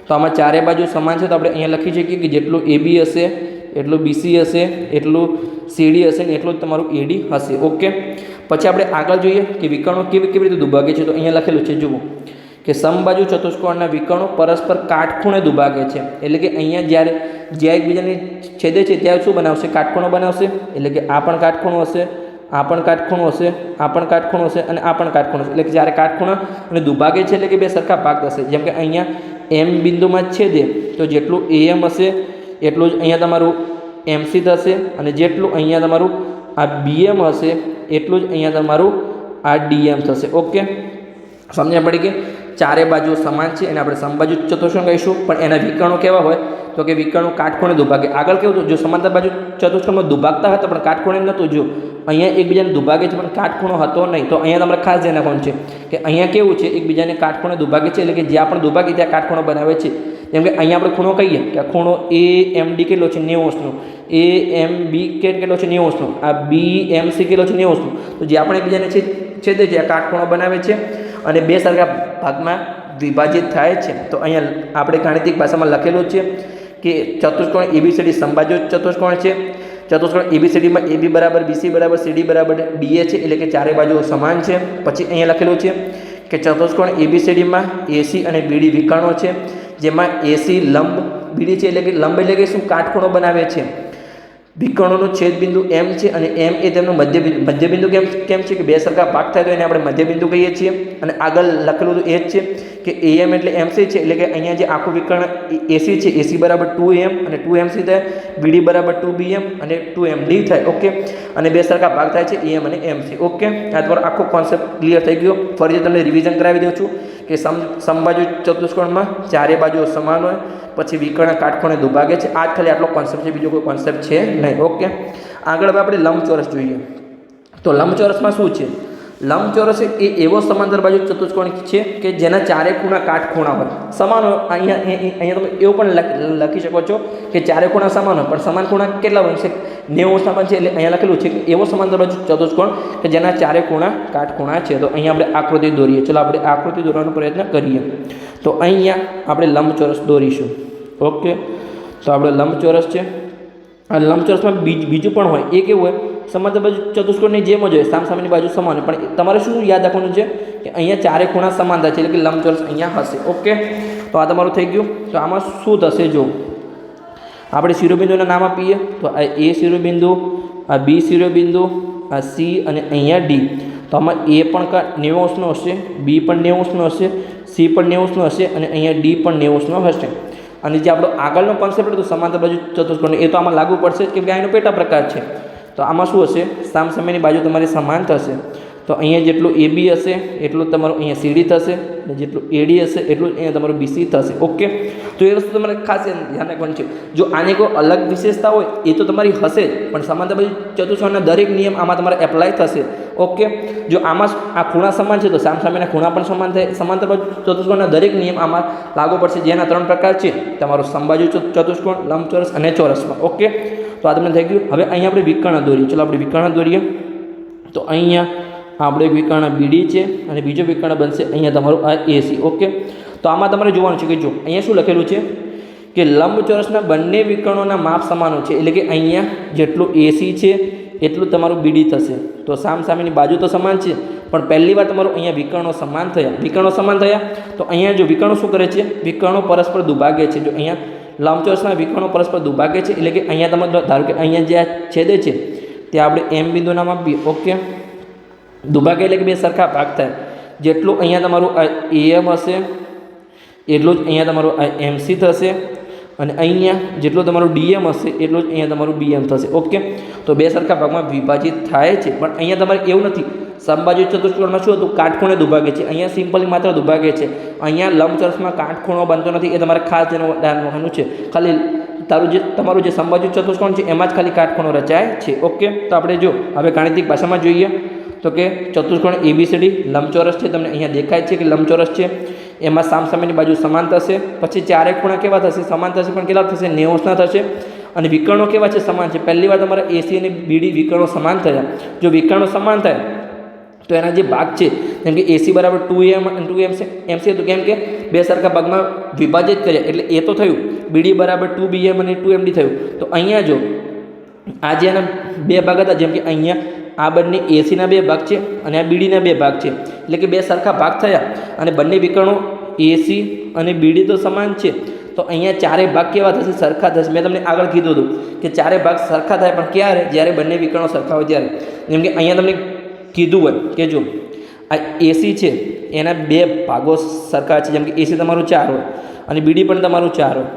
તો આમાં ચારે બાજુ સમાન છે, તો આપણે અહીંયા લખી શકીએ કે જેટલું AB હશે એટલું BC હશે, એટલું CD હશે ને એટલું જ તમારું AD હશે. ઓકે, પછી આપણે આગળ જોઈએ કે વિકર્ણો કેવી રીતે દુભાગે છે. તો અહીંયા લખેલું છે, જુઓ કે સમબાજુ ચતુષ્કોણના વિકર્ણો પરસ્પર કાટખૂણે દુભાગે છે. એટલે કે અહીંયા જ્યારે જ્યાં એકબીજાને છેદે છે ત્યાં શું બનાવશે, કાટખૂણો બનાવશે. એટલે કે આ પણ કાટખૂણો હશે, આ પણ કાટખૂણો હશે, આ પણ કાટખૂણો હશે અને આ પણ કાટખૂણો હશે. એટલે કે જ્યારે કાટખૂણા અને દુભાગે છે એટલે કે બે સરખા ભાગ થશે. જેમ કે અહીંયા M બિંદુમાં છેદે તો જેટલું AM હશે એટલું જ અહીંયા તમારું MC થશે, અને જેટલું અહીંયા તમારું આ BM હશે એટલું જ અહીંયા તમારું આ DM થશે. ઓકે, સમજ્યા પડી કે ચારે બાજુ સમાન છે એને આપણે સમબાજુ ચતુષ્કોણ કહીશું. પણ એના વિકર્ણો કેવા હોય, તો કે વિકર્ણો કાટખૂણે દુભાગે. આગળ કેવું હતું, જો સમાંતર બાજુ ચતુષ્કોણમાં દુભાગતા હતા પણ કાટખૂણે નહોતું. જો અહીંયા એકબીજાને દુભાગે છે પણ કાટખૂણો હતો નહીં. તો અહીંયા તમારે ખાસ ધ્યાન રાખવાનું છે કે અહીંયા કેવું છે, એકબીજાને કાટખૂણે દુભાગે છે. એટલે કે જ્યાં પણ દુભાગે ત્યાં કાટખૂણો બનાવે છે. જેમ કે અહીંયા આપણે ખૂણો કહીએ કે આ ખૂણો AMD કેટલો છે, 90°નો. AMB કેટલો છે, 90°નો. આ BMC કેટલો છે, 90°નો. તો જે આપણે એકબીજાને છેદે છે આ કાટખૂણો બનાવે છે અને બે સરખા ભાગમાં વિભાજિત થાય છે. તો અહીંયા આપણે ગાણિતિક ભાષામાં લખેલું છે કે ચતુષ્કોણ ABCD સમબાજુ ચતુષ્કોણ છે. ચતુષ્કોણ ABCDમાં AB બરાબર BC બરાબર CD બરાબર DA છે, એટલે કે ચારે બાજુ સમાન છે. પછી અહીંયા લખેલું છે કે ચતુષ્કોણ ABCDમાં AC અને BD વિકર્ણો છે, જેમાં AC લંબ, BD છે એટલે કે લંબ એટલે કે શું, કાટખૂણો બનાવે છે. વિકર્ણોનું છેદબિંદુ M છે અને M એ તેમનું મધ્યબિંદુ કેમ છે કે બે સરખા ભાગ થાય તો એને આપણે મધ્યબિંદુ કહીએ છીએ. અને આગળ લખેલું તો એ જ છે કે AM એટલે MC છે, એટલે કે અહીંયા જે આખું વિકર્ણ AC છે, AC બરાબર 2M અને 2MC થાય, BD બરાબર 2BM અને 2MD થાય. ઓકે, અને બે સરખા ભાગ થાય છે AM અને MC. ઓકે, આ તમારો આખો કોન્સેપ્ટ ક્લિયર થઈ ગયો. ફરીથી તમને રિવિઝન કરાવી દઉં છું કે સમબાજુ ચતુષ્કોણમાં ચારે બાજુઓ સમાન હોય, પછી વિકર્ણ કાટખૂણે દુભાગે છે. આ જ ખાલી આટલો કોન્સેપ્ટ છે, બીજો કોઈ કોન્સેપ્ટ છે નહીં. ઓકે, આગળ હવે આપણે લંબચોરસ જોઈએ. તો લંબચોરસમાં શું છે, લંબચોરસ એ એવો સમાંતર બાજુ ચતુષ્કોણ છે કે જેના ચારે ખૂણા કાટખૂણા હોય, સમાન હોય. અહીંયા તમે એવું પણ લખી શકો છો કે ચારે ખૂણા સમાન હોય, પણ સમાન ખૂણા કેટલા બનશે, 90° સમાન છે. એટલે અહીંયા લખેલું છે કે એવો સમાંતર બાજુ ચતુષ્કોણ કે જેના ચારે ખૂણા કાટખૂણા છે. તો અહીંયા આપણે આકૃતિ દોરીએ. ચલો આપણે આકૃતિ દોરવાનો પ્રયત્ન કરીએ. તો અહીંયા આપણે લંબચોરસ દોરીશું. ઓકે, તો આપણે લંબચોરસ છે. આ લંબચોરસમાં બીજું પણ હોય. એ કેવું હોય, સમાંતર બાજુ ચતુષ્કોણની જેમ જ હોય, સામસામેની બાજુ સમાન હોય, પણ તમારે શું યાદ રાખવાનું છે કે અહીંયા ચારે ખૂણા સમાનતા છે, એટલે કે લંબચોરસ અહીંયા હશે. ઓકે, તો આ તમારું થઈ ગયું. તો આમાં શું થશે, જો આપણે શિરોબિંદુના નામ આપીએ તો આ A શિરોબિંદુ, આ B શિરોબિંદુ, આ C અને અહીંયા D. તો આમાં A પણ 90°નો હશે, B પણ 90°નો હશે, C પણ 90°નો હશે અને અહીંયા D પણ 90°નો હશે. અને જે આપણો આગળનો કોન્સેપ્ટ હતો સમાંતર બાજુ ચતુષ્કોણ, એ તો આમાં લાગુ પડશે કેમ કે આ એનો પેટા પ્રકાર છે. તો આમાં શું હશે, સામસામેની બાજુ તમારી સમાન થશે. તો અહીંયા જેટલું AB હશે એટલું તમારું અહીંયા CD થશે, અને જેટલું AD હશે એટલું અહીંયા તમારું BC થશે. ઓકે, તો એ વસ્તુ તમારે ખાસ ધ્યાન રાખવાનું છે. જો આની કોઈ અલગ વિશેષતા હોય એ તો તમારી હશે જ, પણ સમાંતર બાજુ ચતુષ્કોણના દરેક નિયમ આમાં તમારે એપ્લાય થશે. ઓકે, જો આમાં આ ખૂણા સમાન છે તો સામસામેના ખૂણા પણ સમાન થાય. સમાંતર બાજુ ચતુષ્કોણના દરેક નિયમ આમાં લાગુ પડશે, જેના 3 પ્રકાર છે, તમારો સમબાજુ ચતુષ્કોણ, લંબચોરસ અને ચોરસમાં. ઓકે, તો આ તમને થઈ ગયું. હવે અહીંયા આપણે વિકર્ણ દોરીએ. ચલો આપણે વિકર્ણ દોરીએ. તો અહીંયા આપણે એક વિકર્ણ BD છે અને બીજો વિકર્ણ બનશે અહીંયા તમારું આ AC. ઓકે, તો આમાં તમારે જોવાનું છે કે જો અહીંયા શું લખેલું છે કે લંબચોરસના બંને વિકર્ણોના માપ સમાન છે. એટલે કે અહીંયા જેટલું AC છે એટલું તમારું BD થશે. તો સામસામેની બાજુ તો સમાન છે, પણ પણ પહેલી વાર તમારું અહીંયા વિકર્ણો સમાન થયા તો અહીંયા જો વિકર્ણો શું કરે છે, વિકર્ણો પરસ્પર દુભાગે છે. જો અહીંયા લંબચોરસના વિકર્ણો પરસ્પર દુભાગે છે એટલે કે અહીંયા તમે ધારો કે અહીંયા જે આ છેદે છે ત્યાં આપણે એમ બિંદુ નામ આપીએ. ઓકે, દુભાગે એટલે કે બે સરખા ભાગ થાય. જેટલું અહીંયા તમારું આ એમ હશે એટલું જ અહીંયા તમારું આ એમસી થશે અને અહીંયા જેટલું તમારું ડીએમ હશે એટલું જ અહીંયા તમારું બીએમ થશે. ઓકે, તો બે સરખા ભાગમાં વિભાજિત થાય છે. પણ અહીંયા તમારે એવું નથી. સમબાજુ ચતુષ્કોણમાં શું હતું, કાટખૂણે દુભાગે છે. અહીંયા સિમ્પલી માત્ર દુભાગે છે. અહીંયા લંબચોરસમાં કાટખૂણો બનતો નથી. એ તમારે ખાસ ધ્યાન રાખવાનું છે. ખાલી તમારું જે સમબાજુ ચતુષ્કોણ છે એમાં જ ખાલી કાટખૂણો રચાય છે. ઓકે, તો આપણે જો હવે ગાણિતિક ભાષામાં જોઈએ તો કે ચતુષ્કોણ ABCD લંબચોરસ છે. તમને અહીંયા દેખાય છે કે લંબચોરસ છે. એમાં સામસામેની બાજુ સમાન થશે. પછી ચારે ખૂણા કેવા થશે, સમાન થશે પણ કેટલા થશે, 90 થશે. અને વિકર્ણો કેવા છે, સમાન છે. પહેલી વાર તમારા AC અને BD વિકર્ણો સમાન થયા. જો વિકર્ણો સમાન થાય તો એના જે ભાગ છે જેમ કે AC બરાબર 2M અને 2MC હતું, કેમ કે બે સરખા ભાગમાં વિભાજિત કર્યા એટલે એ તો થયું. BD બરાબર 2BM અને 2MD થયું. તો અહીંયા જો આ જે એના બે ભાગ હતા, જેમ કે અહીંયા આ બંને ACના બે ભાગ છે અને આ BDના બે ભાગ છે એટલે કે બે સરખા ભાગ થયા અને બંને વિકર્ણો AC અને BD તો સમાન છે. તો અહીંયા ચારે ભાગ કેવા થશે, સરખા થશે. મેં તમને આગળ કીધું હતું કે ચારે ભાગ સરખા થાય પણ ક્યારે, જ્યારે બંને વિકર્ણો સરખા હોય ત્યારે. જેમ કે અહીંયા તમને કીધું હોય કે જો આ AC છે એના બે ભાગો સરખા છે. જેમ કે AC તમારું 4 હોય અને BD પણ તમારું 4 હોય.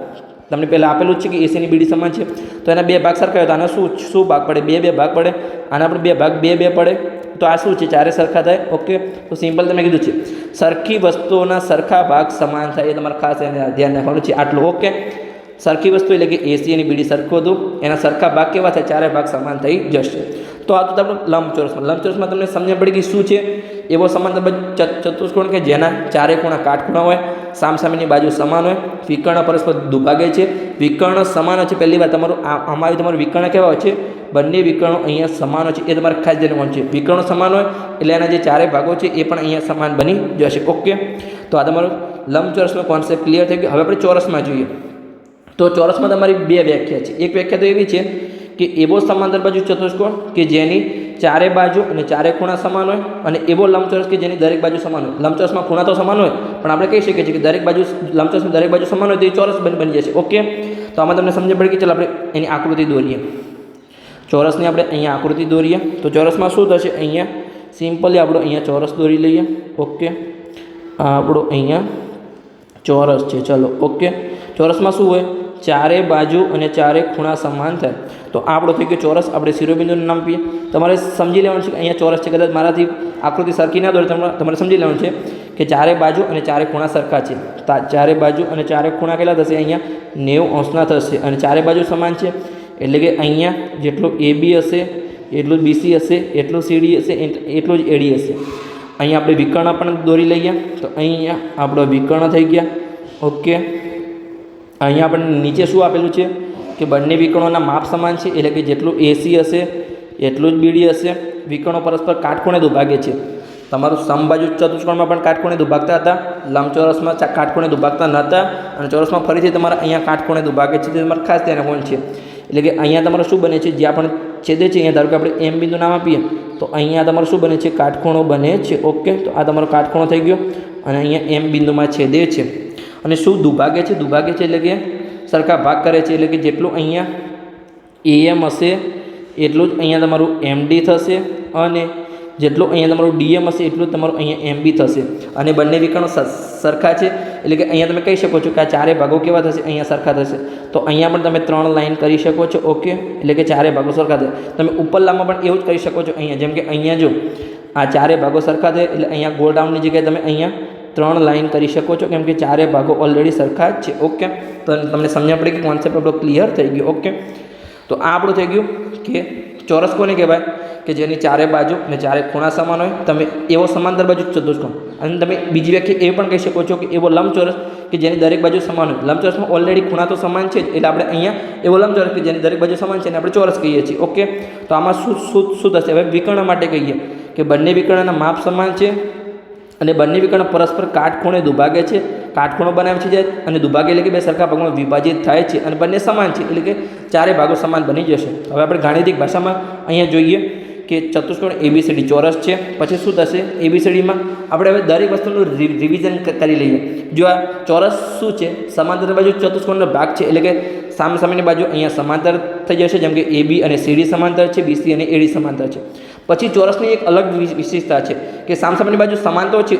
તમને પહેલાં આપેલું જ છે કે AC અને BD સમાન છે. તો એના બે ભાગ સરખા હોય તો આના શું ભાગ પડે, બે ભાગ પડે. આના પણ બે ભાગ બે પડે. તો આ શું છે, ચારે સરખા થાય. ઓકે, તો સિમ્પલ તમે કીધું છે સરખી વસ્તુઓના સરખા ભાગ સમાન થાય. એ તમારે ખાસ ધ્યાન રાખવાનું છે આટલું. ઓકે, સરખી વસ્તુ એટલે કે AC અને BD સરખું હતું, એના સરખા ભાગ કેવા થાય, ચારે ભાગ સમાન થઈ જશે. તો આ તો તમને લંબચોરસમાં તમને સમજણ પડી કે શું છે એવો સમાંતર ચતુષ્કોણ કે જેના ચારે ખૂણા કાટખૂણા હોય, સામસામેની બાજુ સમાન હોય, વિકર્ણ પરસ્પર દુભાગે છે. વિકર્ણ સમાન છે. પહેલી વાર આમાં તમારું વિકર્ણ કેવા હોય છે, બંને વિકર્ણો અહીંયા સમાન છે. એ તમારે ખાસ ધ્યાન રાખવાનું છે. વિકર્ણો સમાન હોય એટલે એના જે ચારે ભાગો છે એ પણ અહીંયા સમાન બની જશે. ઓકે, તો આ તમારો લંબચોરસનો કોન્સેપ્ટ ક્લિયર થઈ ગયો. હવે આપણે ચોરસમાં જોઈએ. તો ચોરસમાં તમારી બે વ્યાખ્યા છે. એક વ્યાખ્યા તો એવી છે કે એવો સમાંતર બાજુ ચતુષ્કોણ કે જેની ચારે બાજુ અને ચારે ખૂણા સમાન હોય, અને એવો લંબચોરસ કે જેની દરેક બાજુ સમાન હોય. લંબચોરસમાં ખૂણા તો સમાન હોય પણ આપણે કહી શકીએ છીએ કે દરેક બાજુ લંબચોરસની દરેક બાજુ સમાન હોય તો એ ચોરસ બની જશે. ઓકે, તો આમાં તમને સમજ પડી કે ચાલો આપણે એની આકૃતિ દોરીએ. ચોરસની આપણે અહીંયા આકૃતિ દોરીએ. તો ચોરસમાં શું થશે, અહીંયા સિમ્પલી આપણો અહીંયા ચોરસ દોરી લઈએ. ઓકે, આ આપણો અહીંયા ચોરસ છે. ચલો, ઓકે, ચોરસમાં શું હોય, ચારે બાજુ અને ચારે ખૂણા સમાન થાય. તો આપણો થઈ ગયો ચોરસ. આપણે શિરોબિંદુનું નામ આપીએ. તમારે સમજી લેવાનું છે કે અહીંયા ચોરસ છે. કદાચ મારાથી આકૃતિ સરખી ના દોરે તમારે સમજી લેવાનું છે કે ચારે બાજુ અને ચારે ખૂણા સરખા છે. ચારે બાજુ અને ચારે ખૂણા કેટલા થશે, અહીંયા 90 થશે. અને ચારે બાજુ સમાન છે એટલે કે અહીંયા જેટલું AB હશે એટલું જ BC હશે, એટલું CD હશે, એટલું જ AD હશે. અહીંયા આપણે વિકર્ણ પણ દોરી લઈએ. તો અહીંયા આપણો વિકર્ણ થઈ ગયા. ઓકે, અહીંયા આપણને નીચે શું આપેલું છે કે બંને વિકર્ણોના માપ સમાન છે એટલે કે જેટલું AC હશે એટલું જ BD હશે. વિકર્ણો પરસ્પર કાટખૂણે દુભાગે છે. તમારું સમબાજુ ચતુષ્કોણમાં પણ કાટખૂણે દુભાગતા હતા, લંબચોરસમાં કાટખૂણે દુભાગતા નહોતા, અને ચોરસમાં ફરીથી તમારે અહીંયા કાટખૂણે દુભાગે છે. તે તમારે ખાસ ધ્યાન રાખવાનું છે. એટલે કે અહીંયા તમારે શું બને છે, જ્યાં પણ છેદે છે અહીંયા ધારો કે આપણે M બિંદુ નામ આપીએ તો અહીંયા તમારે શું બને છે, કાટખૂણો બને છે. ઓકે, તો આ તમારો કાટખૂણો થઈ ગયો અને અહીંયા M બિંદુમાં છેદે છે. અને શું દુભાગે છે, એટલે કે સરખા ભાગ કરે છે. એટલે કે જેટલું અહીંયા AM હશે એટલું જ અહીંયા તમારું MD થશે, અને જેટલું અહીંયા તમારું DM હશે એટલું જ તમારું અહીંયા MB થશે. અને બંને વિકર્ણો સરખા છે એટલે કે અહીંયા તમે કહી શકો છો કે આ ચારે ભાગો કેવા થશે, અહીંયા સરખા થશે. તો અહીંયા પણ તમે 3 લાઈન કરી શકો છો. ઓકે, એટલે કે ચારે ભાગો સરખા થશે. તમે ઉપર લાંબા પણ એવું જ કરી શકો છો. અહીંયા જેમ કે અહીંયા જો આ ચારે ભાગો સરખા થાય એટલે અહીંયા ગોળ રાઉન્ડની જગ્યાએ તમે અહીંયા 3 લાઈન કરી શકો છો, કેમ કે ચારે ભાગો ઓલરેડી સરખા જ છે. ઓકે, તો તમને સમજણ પડી કે કોન્સેપ્ટ આપણો ક્લિયર થઈ ગયો. ઓકે, તો આ આપણું થઈ ગયું કે ચોરસ કોને કહેવાય કે જેની ચારે બાજુ અને ચારે ખૂણા સમાન હોય. તમે એવો સમાંતર બાજુ ચતુષ્કોણ. અને તમે બીજી વ્યાખ્યા એ પણ કહી શકો છો કે એવો લંબચોરસ કે જેની દરેક બાજુ સમાન હોય. લંબચોરસમાં ઓલરેડી ખૂણા તો સમાન છે એટલે આપણે અહીંયા એવો લંબચોરસ કે જેની દરેક બાજુ સમાન છે અને આપણે ચોરસ કહીએ છીએ. ઓકે, તો આમાં શું થશે, હવે વિકર્ણ માટે કહીએ કે બંને વિકર્ણના માપ સમાન છે અને બંને વિકર્ણ પરસ્પર કાટખૂણે દુભાગે છે. કાટખૂણો બનાવે છે અને દુભાગે એટલે કે બે સરખા ભાગમાં વિભાજિત થાય છે અને બંને સમાન છે એટલે કે ચારે ભાગો સમાન બની જશે. હવે આપણે ગાણિતિક ભાષામાં અહીંયા જોઈએ કે ચતુષ્કોણ ABCD ચોરસ છે. પછી શું થશે ABCDમાં આપણે હવે દરેક વસ્તુનું રિવિઝન કરી લઈએ. જો આ ચોરસ શું છે, સમાંતર બાજુ ચતુષ્કોણનો ભાગ છે, એટલે કે સામેની બાજુ અહીંયા સમાંતર થઈ જશે, જેમ કે AB અને CD સમાંતર છે, BC અને AD સમાંતર છે. પછી ચોરસની એક અલગ વિશેષતા છે કે સામેની બાજુ સમાંતર છે,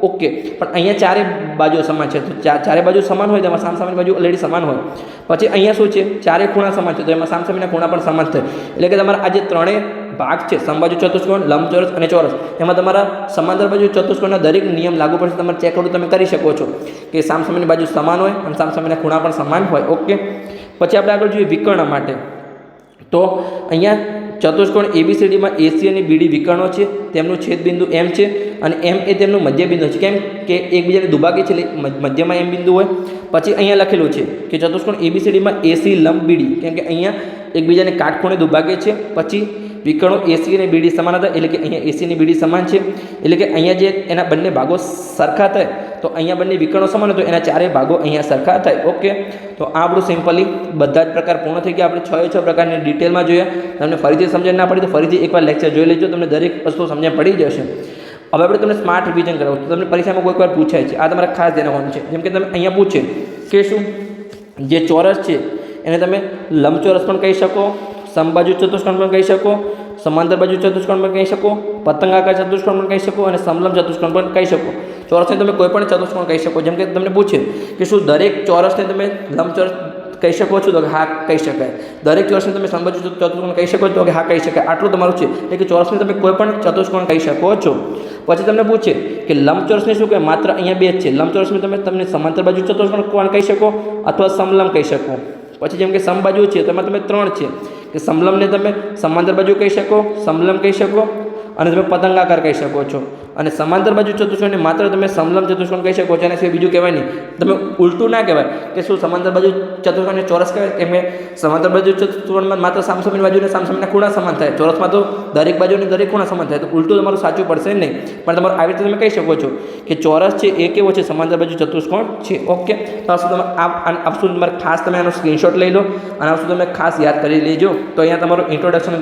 ઓકે, પણ અહીંયા ચારે બાજુ સમાન છે. તો ચારે બાજુ સમાન હોય તો એમાં સામેની બાજુ ઓલરેડી સમાન હોય. પછી અહીંયા શું છે, ચારે ખૂણા સમાન છે, તો એમાં સામેના ખૂણા પણ સમાન થાય. એટલે કે તમારા આ જે ત્રણેય ભાગ છે, સમબાજુ ચતુષ્કોણ, લંબચોરસ અને ચોરસ, એમાં તમારા સમાંતર બાજુ ચતુષ્કોણના દરેક નિયમ લાગુ પડશે. તમારે ચેક કરવું તમે કરી શકો છો કે સામેની બાજુ સમાન હોય અને સામેના ખૂણા પણ સમાન હોય. ઓકે, પછી આપણે આગળ જોઈએ વિકર્ણ માટે. તો અહીંયા ચતુષ્કોણ ABCDમાં AC અને BD વિકર્ણો છે, તેમનું છેદબિંદુ M છે અને M એ તેમનું મધ્યબિંદુ છે. કેમ કે એકબીજાને દુભાગે છે એટલે મધ્યમાં M બિંદુ હોય. પછી અહીંયા લખેલું છે કે ચતુષ્કોણ ABCDમાં AC લંબ BD, કેમ કે અહીંયા એકબીજાને કાટખૂણે દુભાગે છે. પછી વિકર્ણો AC અને BD સમાન હતા, એટલે કે અહીંયા AC અને BD સમાન છે, એટલે કે અહીંયા જે એના બંને ભાગો સરખા થાય તો અહીંયા બંને વિકર્ણો સમાન હોય તો એના ચારેય ભાગો અહીંયા સરખા થાય. ઓકે, તો આ આપણું સિમ્પલી બધા જ પ્રકાર પૂર્ણ થઈ ગયા. આપણે 6 પ્રકારની ડિટેલમાં જોયા. તમને ફરીથી સમજણ ના પડી તો ફરીથી એકવાર લેક્ચર જોઈ લેજો, તમને દરેક વસ્તુ સમજણ પડી જશે. હવે આપણે તમને સ્માર્ટ રિવિઝન કરાવું તો તમને પરીક્ષામાં કોઈક વાર પૂછાય છે, આ તમારે ખાસ ધ્યાન રાખવાનું છે. જેમ કે તમે અહીંયા પૂછે કે શું જે ચોરસ છે એને તમે લંબચોરસ પણ કહી શકો, સમબાજુ ચતુષ્કોણ પણ કહી શકો, સમાંતર બાજુ ચતુષ્કોણ પણ કહી શકો, પતંગાકાર ચતુષ્કોણ પણ કહી શકો અને સમલંબ ચતુષ્કોણ પણ કહી શકો. ચોરસને તમે કોઈ પણ ચતુષ્કોણ કહી શકો. જેમ કે તમને પૂછે કે શું દરેક ચોરસને તમે લંબચોરસ કહી શકો છો, તો હા કહી શકાય. દરેક ચોરસને તમે સમબાજુ ચતુષ્કોણ કહી શકો છો, તો હા કહી શકાય. આટલું તમારું છે, એટલે કે ચોરસને તમે કોઈ પણ ચતુષ્કોણ કહી શકો છો. પછી તમને પૂછે કે લંબચોરસને શું કહે, માત્ર અહીંયા બે જ છે. લંબચોરસને તમને સમાંતર બાજુ ચતુષ્કોણ કહી શકો અથવા સમલંબ કહી શકો. પછી જેમ કે સમબાજુ છે તેમાં તમે 3 છે કે સમલંબને તમે સમાંતર બાજુ કહી શકો, સમલંબ કહી શકો અને તમે પતંગાકાર કહી શકો છો. અને સમાંતર બાજુ ચતુષ્કોણને માત્ર તમે સમલંબ ચતુષ્કોણ કહી શકો છો, અને સિવાય બીજું કહેવાય નહીં. તમે ઉલટું ના કહેવાય કે શું સમાંતર બાજુ ચતુષ્કોણને ચોરસ કહેવાય, કેમ કે સમાંતર બાજુ ચતુષ્કોણમાં માત્ર સામસામેની બાજુને સામસામેના ખૂણા સમાન થાય. ચોરસમાં તો દરેક બાજુને દરેક ખૂણા સમાન થાય. તો ઉલટું તમારું સાચું પડશે નહીં, પણ તમારું આવી રીતે તમે કહી શકો છો કે ચોરસ છે એ કેવો છે, સમાંતર બાજુ ચતુષ્કોણ છે. ઓકે, તો આ શું તમે આ વસ્તુ તમારે ખાસ તમે આનો સ્ક્રીનશોટ લઈ લો અને આ વસ્તુ તમે ખાસ યાદ કરી લેજો. તો અહીંયા તમારું ઇન્ટ્રોડક્શન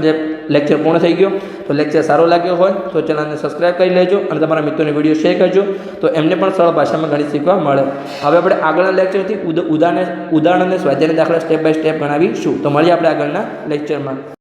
લેક્ચર પૂર્ણ થઈ ગયો. તો લેક્ચર સારો લાગ્યો હોય તો ચેનલને સબસ્ક્રાઈબ કરી લેજો અને તમારા મિત્રોને વિડીયો શેર કરજો, તો એમને પણ સરળ ભાષામાં ગણિત શીખવા મળે. હવે આપણે આગળના લેક્ચરથી ઉદાહરણ અને સ્વાધ્યાયના દાખલા સ્ટેપ બાય સ્ટેપ ગણાવીશું. તો મળીએ આપણે આગળના લેક્ચરમાં.